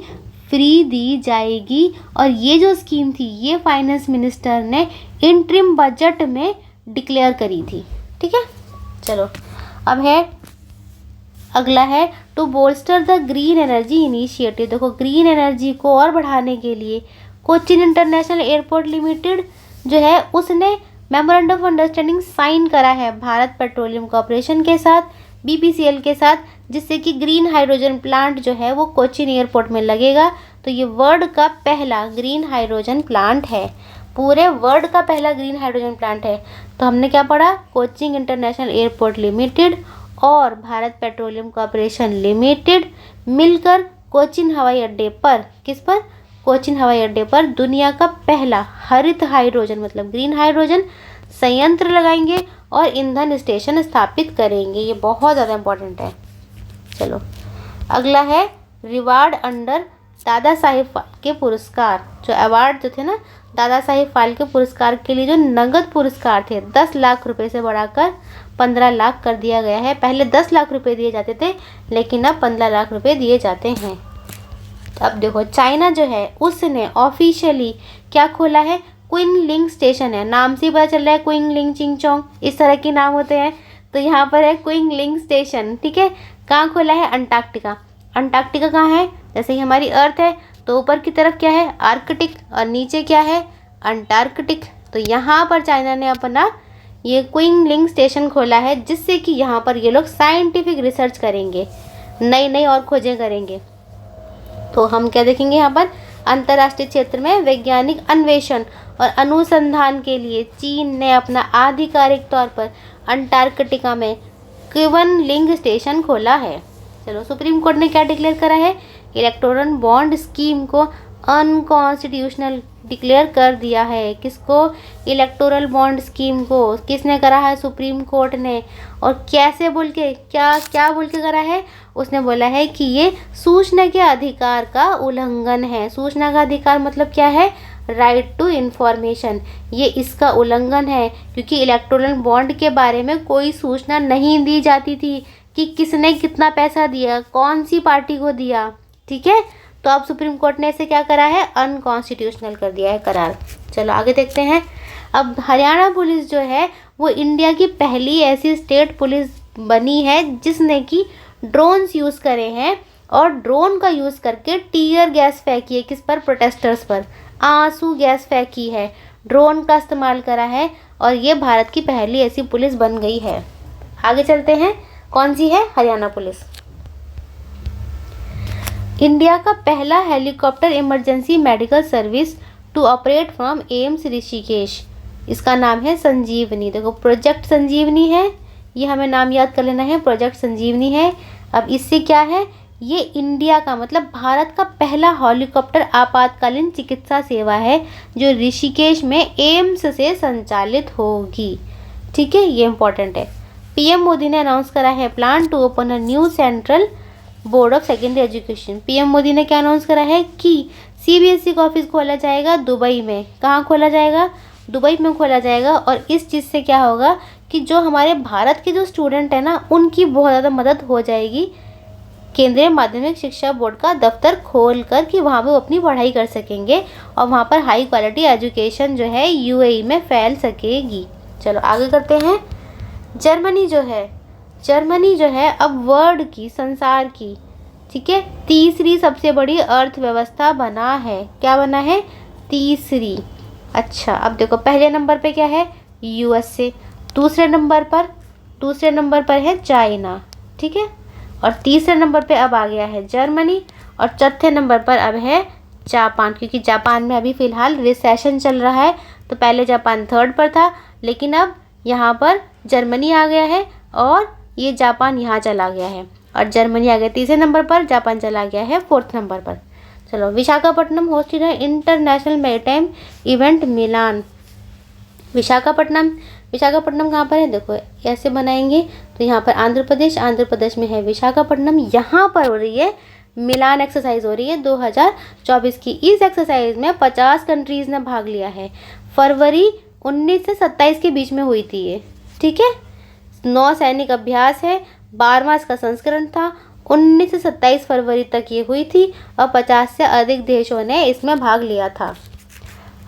S1: फ्री दी जाएगी। और ये जो स्कीम थी ये फाइनेंस मिनिस्टर ने इंटरिम बजट में डिक्लेयर करी थी। ठीक है, चलो अब है अगला है to bolster the green energy initiative. देखो ग्रीन एनर्जी को और बढ़ाने के लिए कोचिन इंटरनेशनल एयरपोर्ट लिमिटेड जो है उसने मेमोरेंडम ऑफ अंडरस्टैंडिंग साइन करा है भारत पेट्रोलियम कॉर्पोरेशन के साथ, BPCL के साथ, जिससे कि ग्रीन हाइड्रोजन प्लांट जो है वो कोचिन एयरपोर्ट में लगेगा। तो ये वर्ल्ड का पहला ग्रीन हाइड्रोजन प्लांट है, पूरे वर्ल्ड का पहला ग्रीन हाइड्रोजन प्लांट है। तो हमने क्या पढ़ा? कोचिन इंटरनेशनल एयरपोर्ट लिमिटेड और भारत पेट्रोलियम कॉर्पोरेशन लिमिटेड मिलकर कोचिन हवाई अड्डे पर, किस पर? कोचिन हवाई अड्डे पर दुनिया का पहला हरित हाइड्रोजन मतलब ग्रीन हाइड्रोजन संयंत्र लगाएंगे और ईंधन स्टेशन स्थापित करेंगे। ये बहुत ज़्यादा इम्पोर्टेंट है। चलो अगला है रिवार्ड अंडर दादा साहेब फाल्के पुरस्कार, जो अवार्ड जो थे ना दादा साहेब फाल्के पुरस्कार के लिए जो नगद पुरस्कार थे 10 लाख रुपए से बढ़ाकर 15 लाख कर दिया गया है। पहले 10 लाख रुपए दिए जाते थे, लेकिन अब 15 लाख रुपए दिए जाते हैं। अब देखो चाइना जो है उसने ऑफिशियली क्या खोला है, क्विनलिंग स्टेशन है। नाम से ही पता चल रहा है क्विनलिंग चिंगचोंग इस तरह के नाम होते हैं, तो यहाँ पर है क्विनलिंग स्टेशन। ठीक है, कहाँ खोला है, अंटार्कटिका। अंटार्कटिका कहाँ है, जैसे ही हमारी अर्थ है तो ऊपर की तरफ क्या है आर्कटिक और नीचे क्या है अंटार्कटिक। तो यहाँ पर चाइना ने अपना ये क्विनलिंग स्टेशन खोला है, जिससे कि यहाँ पर ये लोग साइंटिफिक रिसर्च करेंगे, नई नई और खोजें करेंगे। तो हम क्या देखेंगे यहाँ पर, अंतर्राष्ट्रीय क्षेत्र में वैज्ञानिक अन्वेषण और अनुसंधान के लिए चीन ने अपना आधिकारिक तौर पर अंटार्कटिका में क्विनलिंग स्टेशन खोला है। चलो, सुप्रीम कोर्ट ने क्या डिक्लेयर करा है, इलेक्टोरल बॉन्ड स्कीम को अनकॉन्स्टिट्यूशनल डिक्लेयर कर दिया है। किसको, इलेक्टोरल बॉन्ड स्कीम को किसने करा है, सुप्रीम कोर्ट ने। और कैसे बोल के, क्या बोल के करा है, उसने बोला है कि ये सूचना के अधिकार का उल्लंघन है। सूचना का अधिकार मतलब क्या है, राइट टू इन्फॉर्मेशन, ये इसका उल्लंघन है, क्योंकि इलेक्टोरल बॉन्ड के बारे में कोई सूचना नहीं दी जाती थी कि किसने कितना पैसा दिया, कौन सी पार्टी को दिया। ठीक है, तो अब सुप्रीम कोर्ट ने इसे क्या करा है, अनकॉन्स्टिट्यूशनल कर दिया है करार। चलो आगे देखते हैं। अब हरियाणा पुलिस जो है वो इंडिया की पहली ऐसी स्टेट पुलिस बनी है जिसने कि ड्रोन्स यूज़ करे हैं, और ड्रोन का यूज़ करके टीयर गैस फेंकी है, किस पर, प्रोटेस्टर्स पर, आंसू गैस फेंकी है, ड्रोन का इस्तेमाल करा है, और ये भारत की पहली ऐसी पुलिस बन गई है। आगे चलते हैं, कौन सी है, हरियाणा पुलिस। इंडिया का पहला helicopter emergency medical service to operate from AIIMS Rishikesh, इसका नाम है संजीवनी। देखो प्रोजेक्ट संजीवनी है, ये हमें नाम याद कर लेना है, प्रोजेक्ट संजीवनी है। अब इससे क्या है, ये इंडिया का मतलब भारत का पहला हेलीकॉप्टर आपातकालीन चिकित्सा सेवा है जो ऋषिकेश में एम्स से संचालित होगी। ठीक है, ये इंपॉर्टेंट है। पीएम मोदी ने अनाउंस करा है plan to open a new central board of secondary education. PM Modi ने क्या अनाउंस करा है कि सीबीएसई का ऑफिस खोला जाएगा दुबई में। कहाँ खोला जाएगा, दुबई में खोला जाएगा। और इस चीज़ से क्या होगा कि जो हमारे भारत के जो स्टूडेंट हैं ना, उनकी बहुत ज़्यादा मदद हो जाएगी। केंद्रीय माध्यमिक शिक्षा बोर्ड का दफ्तर खोल कर कि वहाँ पे वो अपनी पढ़ाई कर सकेंगे, और वहाँ पर हाई क्वालिटी एजुकेशन जो है यूएई में फैल सकेगी। चलो आगे करते हैं। जर्मनी जो है अब वर्ल्ड की, संसार की, ठीक है, तीसरी सबसे बड़ी अर्थव्यवस्था बना है। क्या बना है, तीसरी। अच्छा, अब देखो पहले नंबर पे क्या है, यूएसए, दूसरे नंबर पर है चाइना। ठीक है, और तीसरे नंबर पे अब आ गया है जर्मनी, और चौथे नंबर पर अब है जापान, क्योंकि जापान में अभी फ़िलहाल रिसेशन चल रहा है। तो पहले जापान थर्ड पर था, लेकिन अब यहाँ पर जर्मनी आ गया है, और ये जापान यहाँ चला गया है, और जर्मनी आ गया तीसरे नंबर पर, जापान चला गया है फोर्थ नंबर पर। चलो, विशाखापट्टनम होस्टेड है इंटरनेशनल मैरीटाइम इवेंट मिलान। विशाखापट्टनम कहाँ पर है, देखो ऐसे बनाएंगे तो यहाँ पर आंध्र प्रदेश में है विशाखापट्टनम। यहाँ पर हो रही है मिलान एक्सरसाइज, हो रही है 2024 की। इस एक्सरसाइज में 50 कंट्रीज़ ने भाग लिया है। फरवरी 19 से 27 के बीच में हुई थी ये। ठीक है, 9 सैनिक अभ्यास है, 12वां इसका संस्करण था। 19 से 27 फरवरी तक ये हुई थी, और 50 से अधिक देशों ने इसमें भाग लिया था।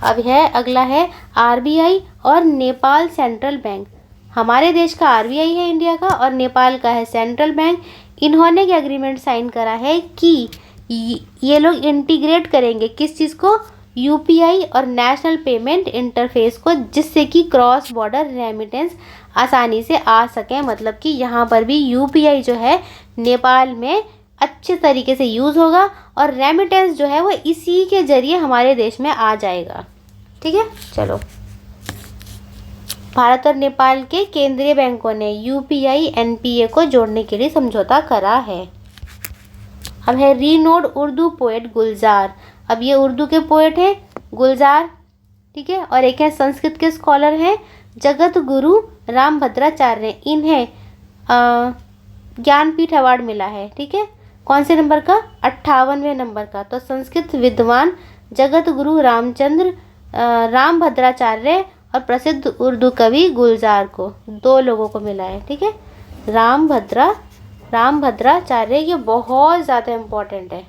S1: अब है अगला है आरबीआई और नेपाल सेंट्रल बैंक। हमारे देश का आरबीआई है इंडिया का, और नेपाल का है सेंट्रल बैंक। इन्होंने क्या एग्रीमेंट साइन करा है कि ये लोग इंटीग्रेट करेंगे किस चीज़ को, यूपीआई और नेशनल पेमेंट इंटरफेस को, जिससे कि क्रॉस बॉर्डर रेमिटेंस आसानी से आ सके। मतलब कि यहाँ पर भी यूपीआई जो है नेपाल में अच्छे तरीके से यूज़ होगा, और रेमिटेंस जो है वो इसी के ज़रिए हमारे देश में आ जाएगा। ठीक है, चलो, भारत और नेपाल के केंद्रीय बैंकों ने यूपीआई एनपीए को जोड़ने के लिए समझौता करा है। अब है रीनोड उर्दू पोएट गुलजार। अब ये उर्दू के पोएट हैं गुलजार, ठीक है, और एक है संस्कृत के स्कॉलर हैं जगत गुरु रामभद्राचार्य। इन्हें ज्ञानपीठ अवार्ड मिला है। ठीक है, कौन से नंबर का? 58वें नंबर का। तो संस्कृत विद्वान जगत गुरु रामभद्राचार्य और प्रसिद्ध उर्दू कवि गुलजार को, 2 लोगों को मिला है। ठीक है, रामभद्राचार्य, ये बहुत ज़्यादा इम्पोर्टेंट है।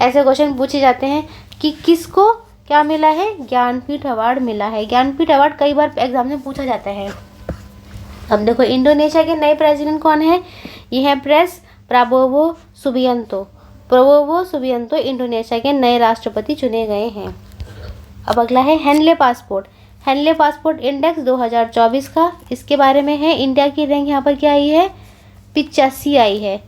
S1: ऐसे क्वेश्चन पूछे जाते हैं कि किसको क्या मिला है? ज्ञानपीठ अवार्ड मिला है। ज्ञानपीठ अवार्ड कई बार एग्जाम में पूछा जाता है। अब देखो, इंडोनेशिया के नए प्रेसिडेंट कौन है? ये है प्राबोवो सुबियांतो इंडोनेशिया के नए राष्ट्रपति चुने गए हैं। अब अगला है हेनले पासपोर्ट इंडेक्स 2024 का, इसके बारे में है। इंडिया की रैंक यहाँ पर क्या आई है? 85 आई है।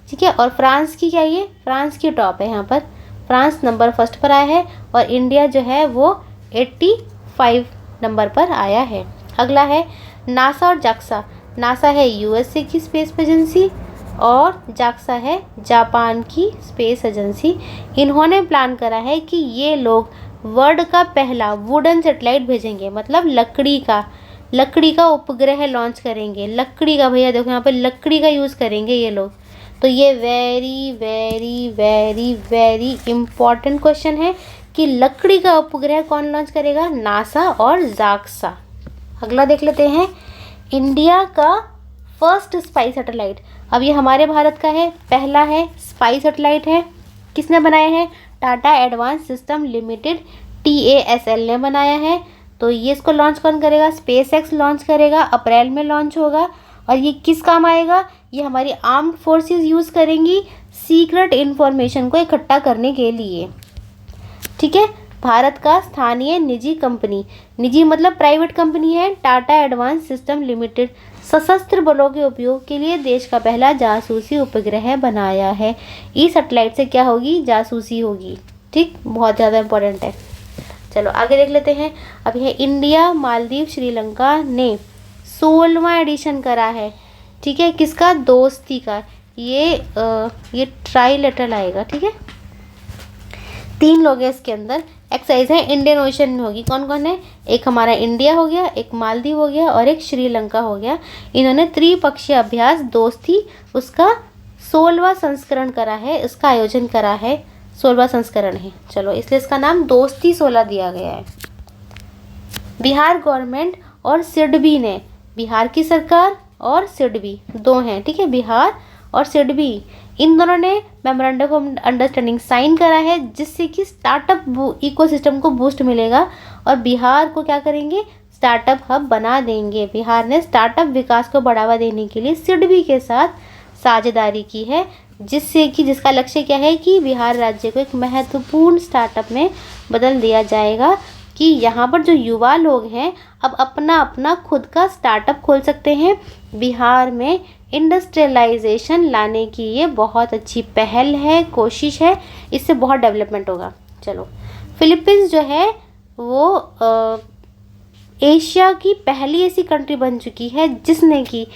S1: ठीक है, और फ्रांस की क्या आई है? फ्रांस की टॉप है यहाँ पर, फ्रांस नंबर फर्स्ट पर आया है और इंडिया जो है वो 85 नंबर पर आया है। अगला है नासा और जाक्सा। नासा है यूएसए की स्पेस एजेंसी और जाक्सा है जापान की स्पेस एजेंसी। इन्होंने प्लान करा है कि ये लोग वर्ल्ड का पहला वुडन सैटेलाइट भेजेंगे, मतलब लकड़ी का उपग्रह लॉन्च करेंगे। लकड़ी का, भैया देखो यहाँ पे लकड़ी का यूज़ करेंगे ये लोग। तो ये very very very very important question है कि लकड़ी का उपग्रह कौन लॉन्च करेगा? नासा और जाक्सा। अगला देख लेते हैं, इंडिया का फर्स्ट स्पाई सैटेलाइट। अब ये हमारे भारत का है, पहला है स्पाई सैटेलाइट है। किसने बनाया है? Tata advance system limited, TASL ने बनाया है। तो ये इसको लॉन्च कौन करेगा? SpaceX लॉन्च करेगा, अप्रैल में लॉन्च होगा। और ये किस काम आएगा? ये हमारी आर्म्ड फोर्सेस यूज़ करेंगी सीक्रेट इन्फॉर्मेशन को इकट्ठा करने के लिए। ठीक है, भारत का स्थानीय निजी कंपनी, निजी मतलब प्राइवेट कंपनी है, टाटा एडवांस सिस्टम लिमिटेड, सशस्त्र बलों के उपयोग के लिए देश का पहला जासूसी उपग्रह बनाया है। इस सैटेलाइट से क्या होगी? जासूसी होगी। ठीक, बहुत ज़्यादा इम्पोर्टेंट है। चलो आगे देख लेते हैं। अब यह इंडिया, मालदीव, श्रीलंका ने 16वां एडिशन करा है। ठीक है, किसका? दोस्ती का। ये ट्राईलेटरल आएगा। ठीक है, 3 लोग हैं इसके अंदर। एक्सरसाइज है इंडियन ओशन में होगी। कौन कौन है? एक हमारा इंडिया हो गया, एक मालदीव हो गया और एक श्रीलंका हो गया। इन्होंने त्रिपक्षीय अभ्यास दोस्ती, उसका 16वां संस्करण करा है, इसका आयोजन करा है। 16वां संस्करण है, चलो इसलिए इसका नाम दोस्ती 16 दिया गया है। बिहार गवर्नमेंट और सिडबी ने, बिहार की सरकार और सिडबी 2 हैं। ठीक है, बिहार और सिडबी, इन दोनों ने मेमोरेंडम ऑफ अंडरस्टैंडिंग साइन करा है, जिससे कि स्टार्टअप इकोसिस्टम को बूस्ट मिलेगा और बिहार को क्या करेंगे? स्टार्टअप हब बना देंगे। बिहार ने स्टार्टअप विकास को बढ़ावा देने के लिए सिडबी के साथ साझेदारी की है, जिसका लक्ष्य क्या है कि बिहार राज्य को एक महत्वपूर्ण स्टार्टअप में बदल दिया जाएगा कि यहाँ पर जो युवा लोग हैं अब अपना अपना खुद का स्टार्टअप खोल सकते हैं। बिहार में इंडस्ट्रियलाइजेशन लाने की ये बहुत अच्छी पहल है, कोशिश है, इससे बहुत डेवलपमेंट होगा। चलो, फिलीपींस जो है वो एशिया की पहली ऐसी कंट्री बन चुकी है जिसने कि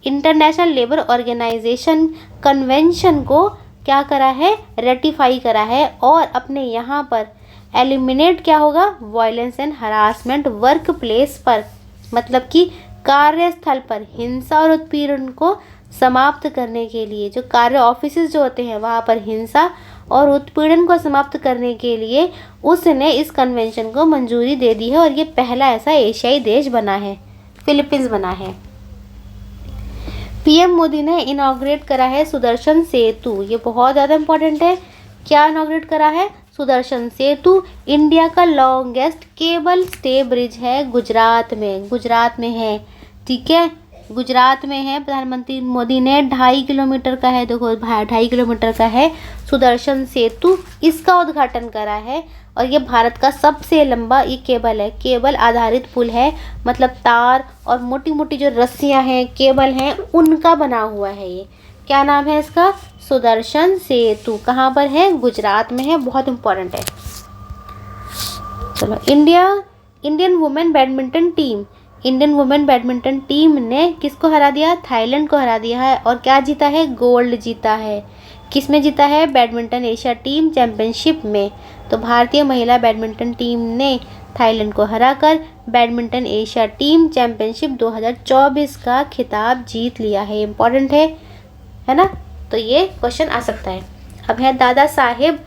S1: इंटरनेशनल लेबर ऑर्गेनाइजेशन कन्वेंशन को क्या करा है? रेटिफाई करा है और अपने यहाँ पर एलिमिनेट क्या होगा? Violence and harassment work place पर, मतलब कि कार्यस्थल पर हिंसा और उत्पीड़न को समाप्त करने के लिए, जो कार्य ऑफिसेज जो होते हैं वहाँ पर हिंसा और उत्पीड़न को समाप्त करने के लिए उसने इस कन्वेंशन को मंजूरी दे दी है और ये पहला ऐसा एशियाई देश बना है, फिलीपींस बना है। पीएम मोदी ने इनॉग्रेट करा है सुदर्शन सेतु, ये बहुत ज़्यादा इम्पोर्टेंट है। क्या इनॉग्रेट करा है? सुदर्शन सेतु, इंडिया का लॉन्गेस्ट केबल स्टे ब्रिज है, गुजरात में है। ठीक है, गुजरात में है। प्रधानमंत्री मोदी ने 2.5 किलोमीटर का है, देखो 2.5 किलोमीटर का है सुदर्शन सेतु, इसका उद्घाटन करा है। और ये भारत का सबसे लंबा ये केबल है, केबल आधारित पुल है, मतलब तार और मोटी मोटी जो रस्सियाँ हैं, केबल हैं, उनका बना हुआ है ये। क्या नाम है इसका? सुदर्शन सेतु। कहाँ पर है? गुजरात में है, बहुत इम्पोर्टेंट है। चलो, इंडियन वुमेन बैडमिंटन टीम ने किसको हरा दिया? थाईलैंड को हरा दिया है। और क्या जीता है? गोल्ड जीता है। किस में जीता है? बैडमिंटन एशिया टीम चैंपियनशिप में। तो भारतीय महिला बैडमिंटन टीम ने थाईलैंड को हराकर बैडमिंटन एशिया टीम चैंपियनशिप 2024 का खिताब जीत लिया है। इम्पोर्टेंट है ना? तो ये क्वेश्चन आ सकता है। अब है Dada Saheb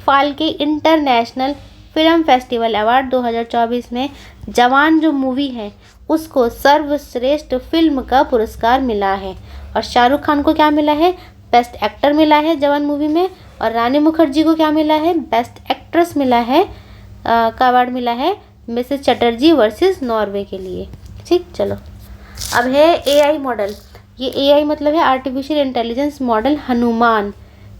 S1: Phalke international film festival award 2024 में जवान जो मूवी है उसको सर्वश्रेष्ठ फिल्म का पुरस्कार मिला है। और शाहरुख खान को क्या मिला है? बेस्ट एक्टर मिला है जवान मूवी में। और रानी मुखर्जी को क्या मिला है? बेस्ट एक्ट्रेस मिला है का अवार्ड मिला है मिसेस चटर्जी वर्सेस नॉर्वे के लिए। ठीक, चलो अब है एआई मॉडल। ये एआई मतलब है आर्टिफिशियल इंटेलिजेंस मॉडल हनुमान।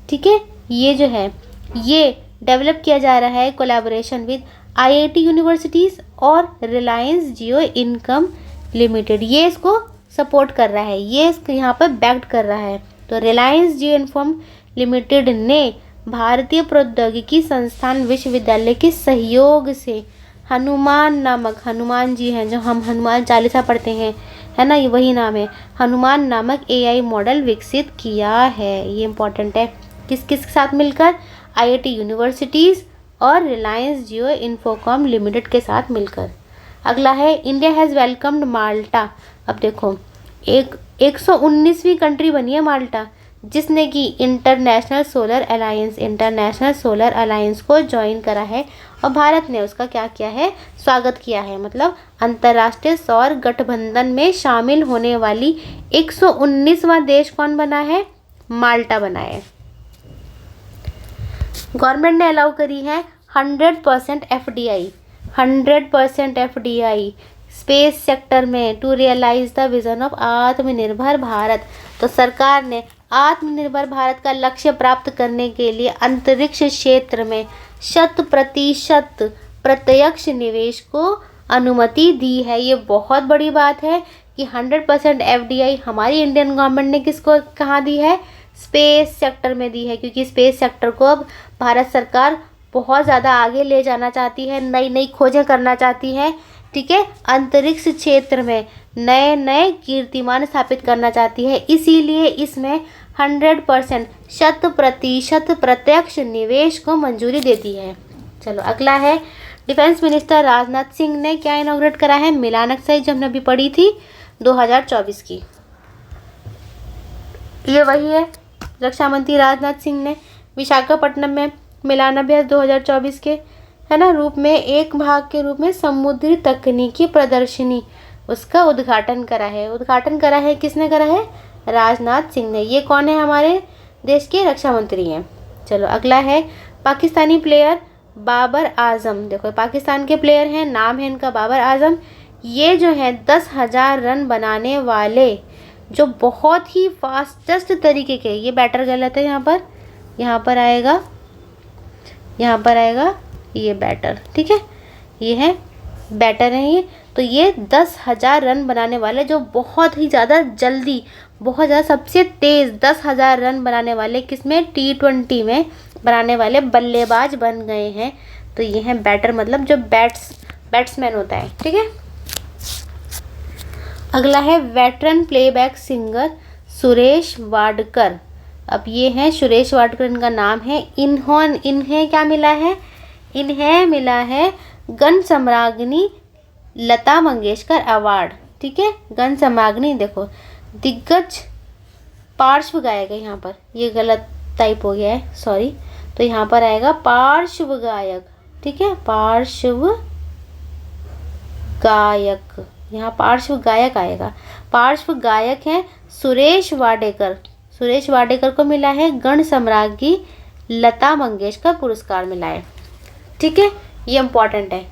S1: ठीक है, ये जो है ये डेवलप किया जा रहा है कोलैबोरेशन विद आईआईटी यूनिवर्सिटीज़ और रिलायंस जियो इनकम लिमिटेड। ये इसको सपोर्ट कर रहा है, ये इसको यहाँ पर बैक्ड कर रहा है। तो रिलायंस जियो इनकम लिमिटेड ने भारतीय प्रौद्योगिकी संस्थान विश्वविद्यालय के सहयोग से हनुमान नामक, हनुमान जी हैं जो हम हनुमान चालीसा पढ़ते हैं, है ना, ये वही नाम है, हनुमान नामक एआई मॉडल विकसित किया है। ये इम्पोर्टेंट है। किस किस के साथ मिलकर? आईआईटी यूनिवर्सिटीज़ और रिलायंस जियो इन्फोकॉम लिमिटेड के साथ मिलकर। अगला है इंडिया हैज़ वेलकम्ड माल्टा। अब देखो 119वीं कंट्री बनी है माल्टा, जिसने कि इंटरनेशनल सोलर अलायंस को ज्वाइन करा है और भारत ने उसका क्या किया है? स्वागत किया है। मतलब अंतर्राष्ट्रीय सौर गठबंधन में शामिल होने वाली 119वां देश कौन बना है? माल्टा बना है। गवर्नमेंट ने अलाउ करी है 100% एफडीआई, 100% एफडीआई स्पेस सेक्टर में to realise the vision of Atmanirbhar Bharat. तो सरकार ने आत्मनिर्भर भारत का लक्ष्य प्राप्त करने के लिए अंतरिक्ष क्षेत्र में 100% प्रत्यक्ष निवेश को अनुमति दी है। ये बहुत बड़ी बात है कि 100% एफडीआई हमारी इंडियन गवर्नमेंट ने किसको कहाँ दी है? स्पेस सेक्टर में दी है, क्योंकि स्पेस सेक्टर को अब भारत सरकार बहुत ज़्यादा आगे ले जाना चाहती है, नई नई खोजें करना चाहती है। ठीक है, अंतरिक्ष क्षेत्र में नए नए कीर्तिमान स्थापित करना चाहती है, इसीलिए इसमें 100% 100% प्रत्यक्ष निवेश को मंजूरी देती है। चलो अगला है डिफेंस मिनिस्टर राजनाथ सिंह ने क्या इनॉग्रेट करा है? मिलान एक्सरसाइज जो हमने अभी पढ़ी थी 2024 की, ये वही है। रक्षा मंत्री राजनाथ सिंह ने विशाखापट्टनम में मिलान अभ्यास 2024 के, है ना, रूप में एक भाग के रूप में समुद्री तकनीकी प्रदर्शनी उसका उद्घाटन करा है। उद्घाटन करा है किसने करा है? राजनाथ सिंह ने। ये कौन है? हमारे देश के रक्षा मंत्री हैं। चलो अगला है पाकिस्तानी प्लेयर बाबर आजम। देखो पाकिस्तान के प्लेयर हैं, नाम है इनका बाबर आजम। ये जो है 10,000 रन बनाने वाले जो बहुत ही फास्टेस्ट तरीके के, ये बैटर गलत है, यहाँ पर आएगा ये बैटर। ठीक है, ये है बैटर है ये। तो ये 10,000 रन बनाने वाले जो बहुत ही ज़्यादा जल्दी, बहुत ज़्यादा सबसे तेज़ 10,000 रन बनाने वाले किसमें? T20 में बनाने वाले बल्लेबाज बन गए हैं। तो ये है बैटर, मतलब जो बैट्समैन होता है। ठीक है, अगला है veteran playback singer Suresh Wadkar. अब ये हैं सुरेश वाडकर, इनका नाम है। इन्हें क्या मिला है? इन्हें मिला है गण सम्राज्ञी लता मंगेशकर अवार्ड। ठीक है, गण सम्राज्ञी, देखो दिग्गज पार्श्व गायक है, यहाँ पर ये गलत टाइप हो गया है, सॉरी। तो यहाँ पर आएगा पार्श्व गायक। ठीक है, पार्श्व गायक, यहाँ पार्श्व गायक आएगा। पार्श्व गायक हैं सुरेश वाडेकर। सुरेश वाडेकर को मिला है गण सम्राज्ञी लता मंगेशकर पुरस्कार मिला है। ठीक है, ये इम्पॉर्टेंट है,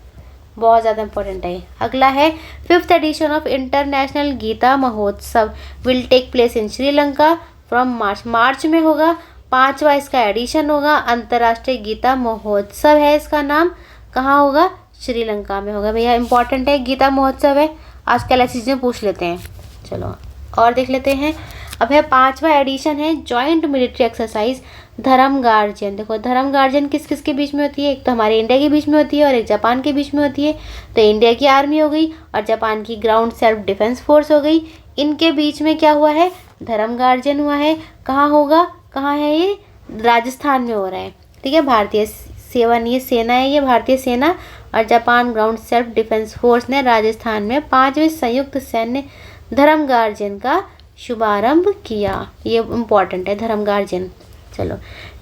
S1: बहुत ज़्यादा इम्पोर्टेंट है। अगला है 5th addition of international Gita Mahotsav will take place in Sri Lanka from March में होगा। 5वां इसका एडिशन होगा। अंतर्राष्ट्रीय गीता महोत्सव है इसका नाम। कहाँ होगा? श्रीलंका में होगा। भैया इंपॉर्टेंट है, गीता महोत्सव है, आजकल ऐसी चीज़ें पूछ लेते हैं। चलो और देख लेते हैं। अब है 5वां एडिशन है जॉइंट मिलिट्री एक्सरसाइज धर्म गार्जियन। देखो धर्म गार्जियन किस किस के बीच में होती है? एक तो हमारे इंडिया के बीच में होती है और एक जापान के बीच में होती है। तो इंडिया की आर्मी हो गई और जापान की ग्राउंड सेल्फ डिफेंस फोर्स हो गई। इनके बीच में क्या हुआ है? धर्म गार्जियन हुआ है। कहाँ होगा? कहाँ है ये? राजस्थान में हो रहा है। ठीक है, भारतीय सेना है ये, भारतीय सेना और Japan ground self defence force ने राजस्थान में 5वें संयुक्त सैन्य धर्म गार्जियन का शुभारंभ किया। ये इम्पॉर्टेंट है, धर्मगार्जन। चलो,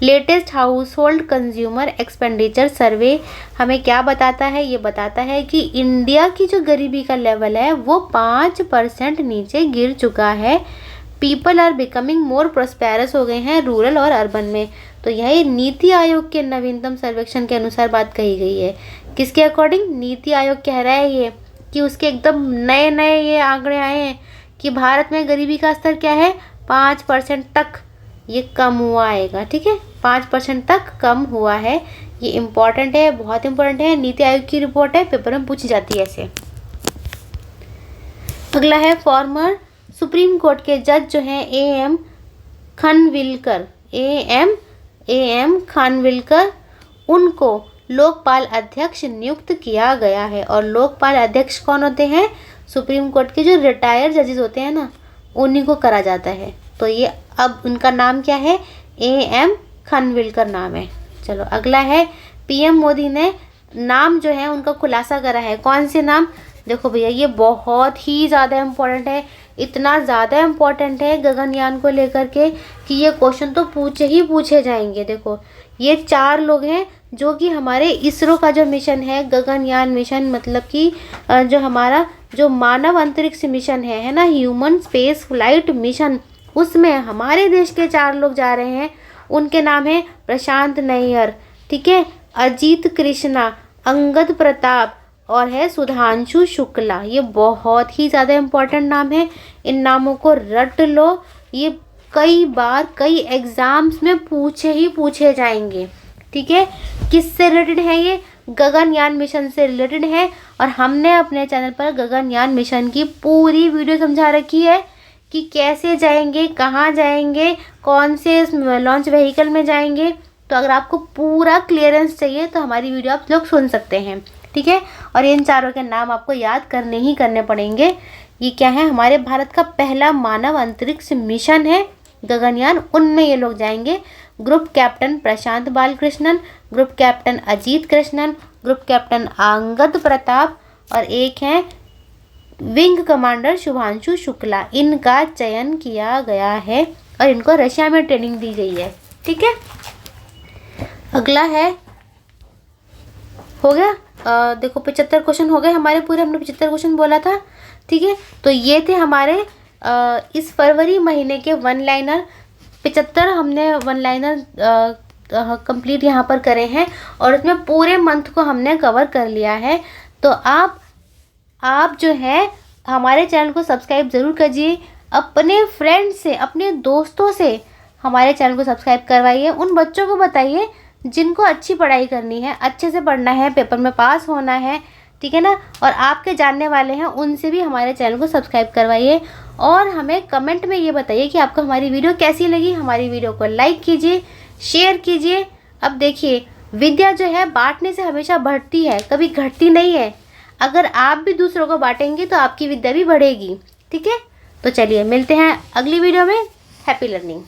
S1: latest house hold consumer expenditure सर्वे हमें क्या बताता है? ये बताता है कि इंडिया की जो गरीबी का लेवल है वो 5% नीचे गिर चुका है। People are becoming more prosperous हो गए हैं रूरल और अर्बन में। तो यही नीति आयोग के नवीनतम सर्वेक्षण के अनुसार बात कही गई है। किसके अकॉर्डिंग? नीति आयोग कह रहा है ये कि उसके एकदम नए नए ये आंकड़े आए हैं कि भारत में गरीबी का स्तर क्या है, 5% तक ये कम हुआ आएगा। ठीक है, 5% तक कम हुआ है। ये इम्पॉर्टेंट है, बहुत इम्पोर्टेंट है। नीति आयोग की रिपोर्ट है, पेपर में पूछी जाती है ऐसे। अगला है फॉर्मर सुप्रीम कोर्ट के जज जो हैं ए.एम. खानविलकर, उनको लोकपाल अध्यक्ष नियुक्त किया गया है। और लोकपाल अध्यक्ष कौन होते हैं? सुप्रीम कोर्ट के जो रिटायर्ड जजेस होते हैं ना, उन्हीं को करा जाता है। तो ये अब उनका नाम क्या है? ए.एम. खानविलकर नाम है। चलो, अगला है पीएम मोदी ने नाम जो है उनका खुलासा करा है। कौन से नाम? देखो भैया, ये बहुत ही ज़्यादा इम्पोर्टेंट है। इतना ज़्यादा इम्पोर्टेंट है गगनयान को लेकर के कि ये क्वेश्चन तो पूछे जाएंगे। देखो, ये 4 लोग हैं जो कि हमारे इसरो का जो मिशन है, गगनयान मिशन, मतलब कि जो हमारा जो मानव अंतरिक्ष मिशन है ना, ह्यूमन स्पेस फ्लाइट मिशन, उसमें हमारे देश के 4 लोग जा रहे हैं। उनके नाम है प्रशांत नैयर, ठीक है, अजीत कृष्णा, अंगद प्रताप और है सुधांशु शुक्ला। ये बहुत ही ज़्यादा इम्पोर्टेंट नाम है, इन नामों को रट लो। ये कई बार कई एग्ज़ाम्स में पूछे जाएंगे। ठीक है, किससे रिलेटेड है? ये गगनयान मिशन से रिलेटेड है। और हमने अपने चैनल पर गगनयान मिशन की पूरी वीडियो समझा रखी है कि कैसे जाएंगे, कहाँ जाएंगे, कौन से लॉन्च व्हीकल में जाएंगे। तो अगर आपको पूरा क्लियरेंस चाहिए तो हमारी वीडियो आप लोग सुन सकते हैं। ठीक है, और इन 4 के नाम आपको याद करने पड़ेंगे। ये क्या है? हमारे भारत का पहला मानव अंतरिक्ष मिशन है गगनयान, उनमें ये लोग जाएंगे। Group captain Prashant Balakrishnan, group captain Ajit Krishnan, group captain Angad Pratap और एक है विंग कमांडर शुभांशु शुक्ला। इनका चयन किया गया है और इनको रशिया में ट्रेनिंग दी गई है। ठीक है, अगला है, हो गया। देखो 75 क्वेश्चन हो गए हमारे पूरे, हमने 75 क्वेश्चन बोला था। ठीक है, तो ये थे हमारे इस फरवरी महीने के 1 लाइनर। 75 हमने 1 लाइनर कंप्लीट यहाँ पर करे हैं और इसमें पूरे मंथ को हमने कवर कर लिया है। तो आप जो है हमारे चैनल को सब्सक्राइब ज़रूर कीजिए। अपने फ्रेंड से, अपने दोस्तों से हमारे चैनल को सब्सक्राइब करवाइए। उन बच्चों को बताइए जिनको अच्छी पढ़ाई करनी है, अच्छे से पढ़ना है, पेपर में पास होना है। ठीक है ना, और आपके जानने वाले हैं उनसे भी हमारे चैनल को सब्सक्राइब करवाइए। और हमें कमेंट में ये बताइए कि आपको हमारी वीडियो कैसी लगी। हमारी वीडियो को लाइक कीजिए, शेयर कीजिए। अब देखिए, विद्या जो है बांटने से हमेशा बढ़ती है, कभी घटती नहीं है। अगर आप भी दूसरों को बांटेंगे तो आपकी विद्या भी बढ़ेगी। ठीक है, तो चलिए मिलते हैं अगली वीडियो में। Happy learning.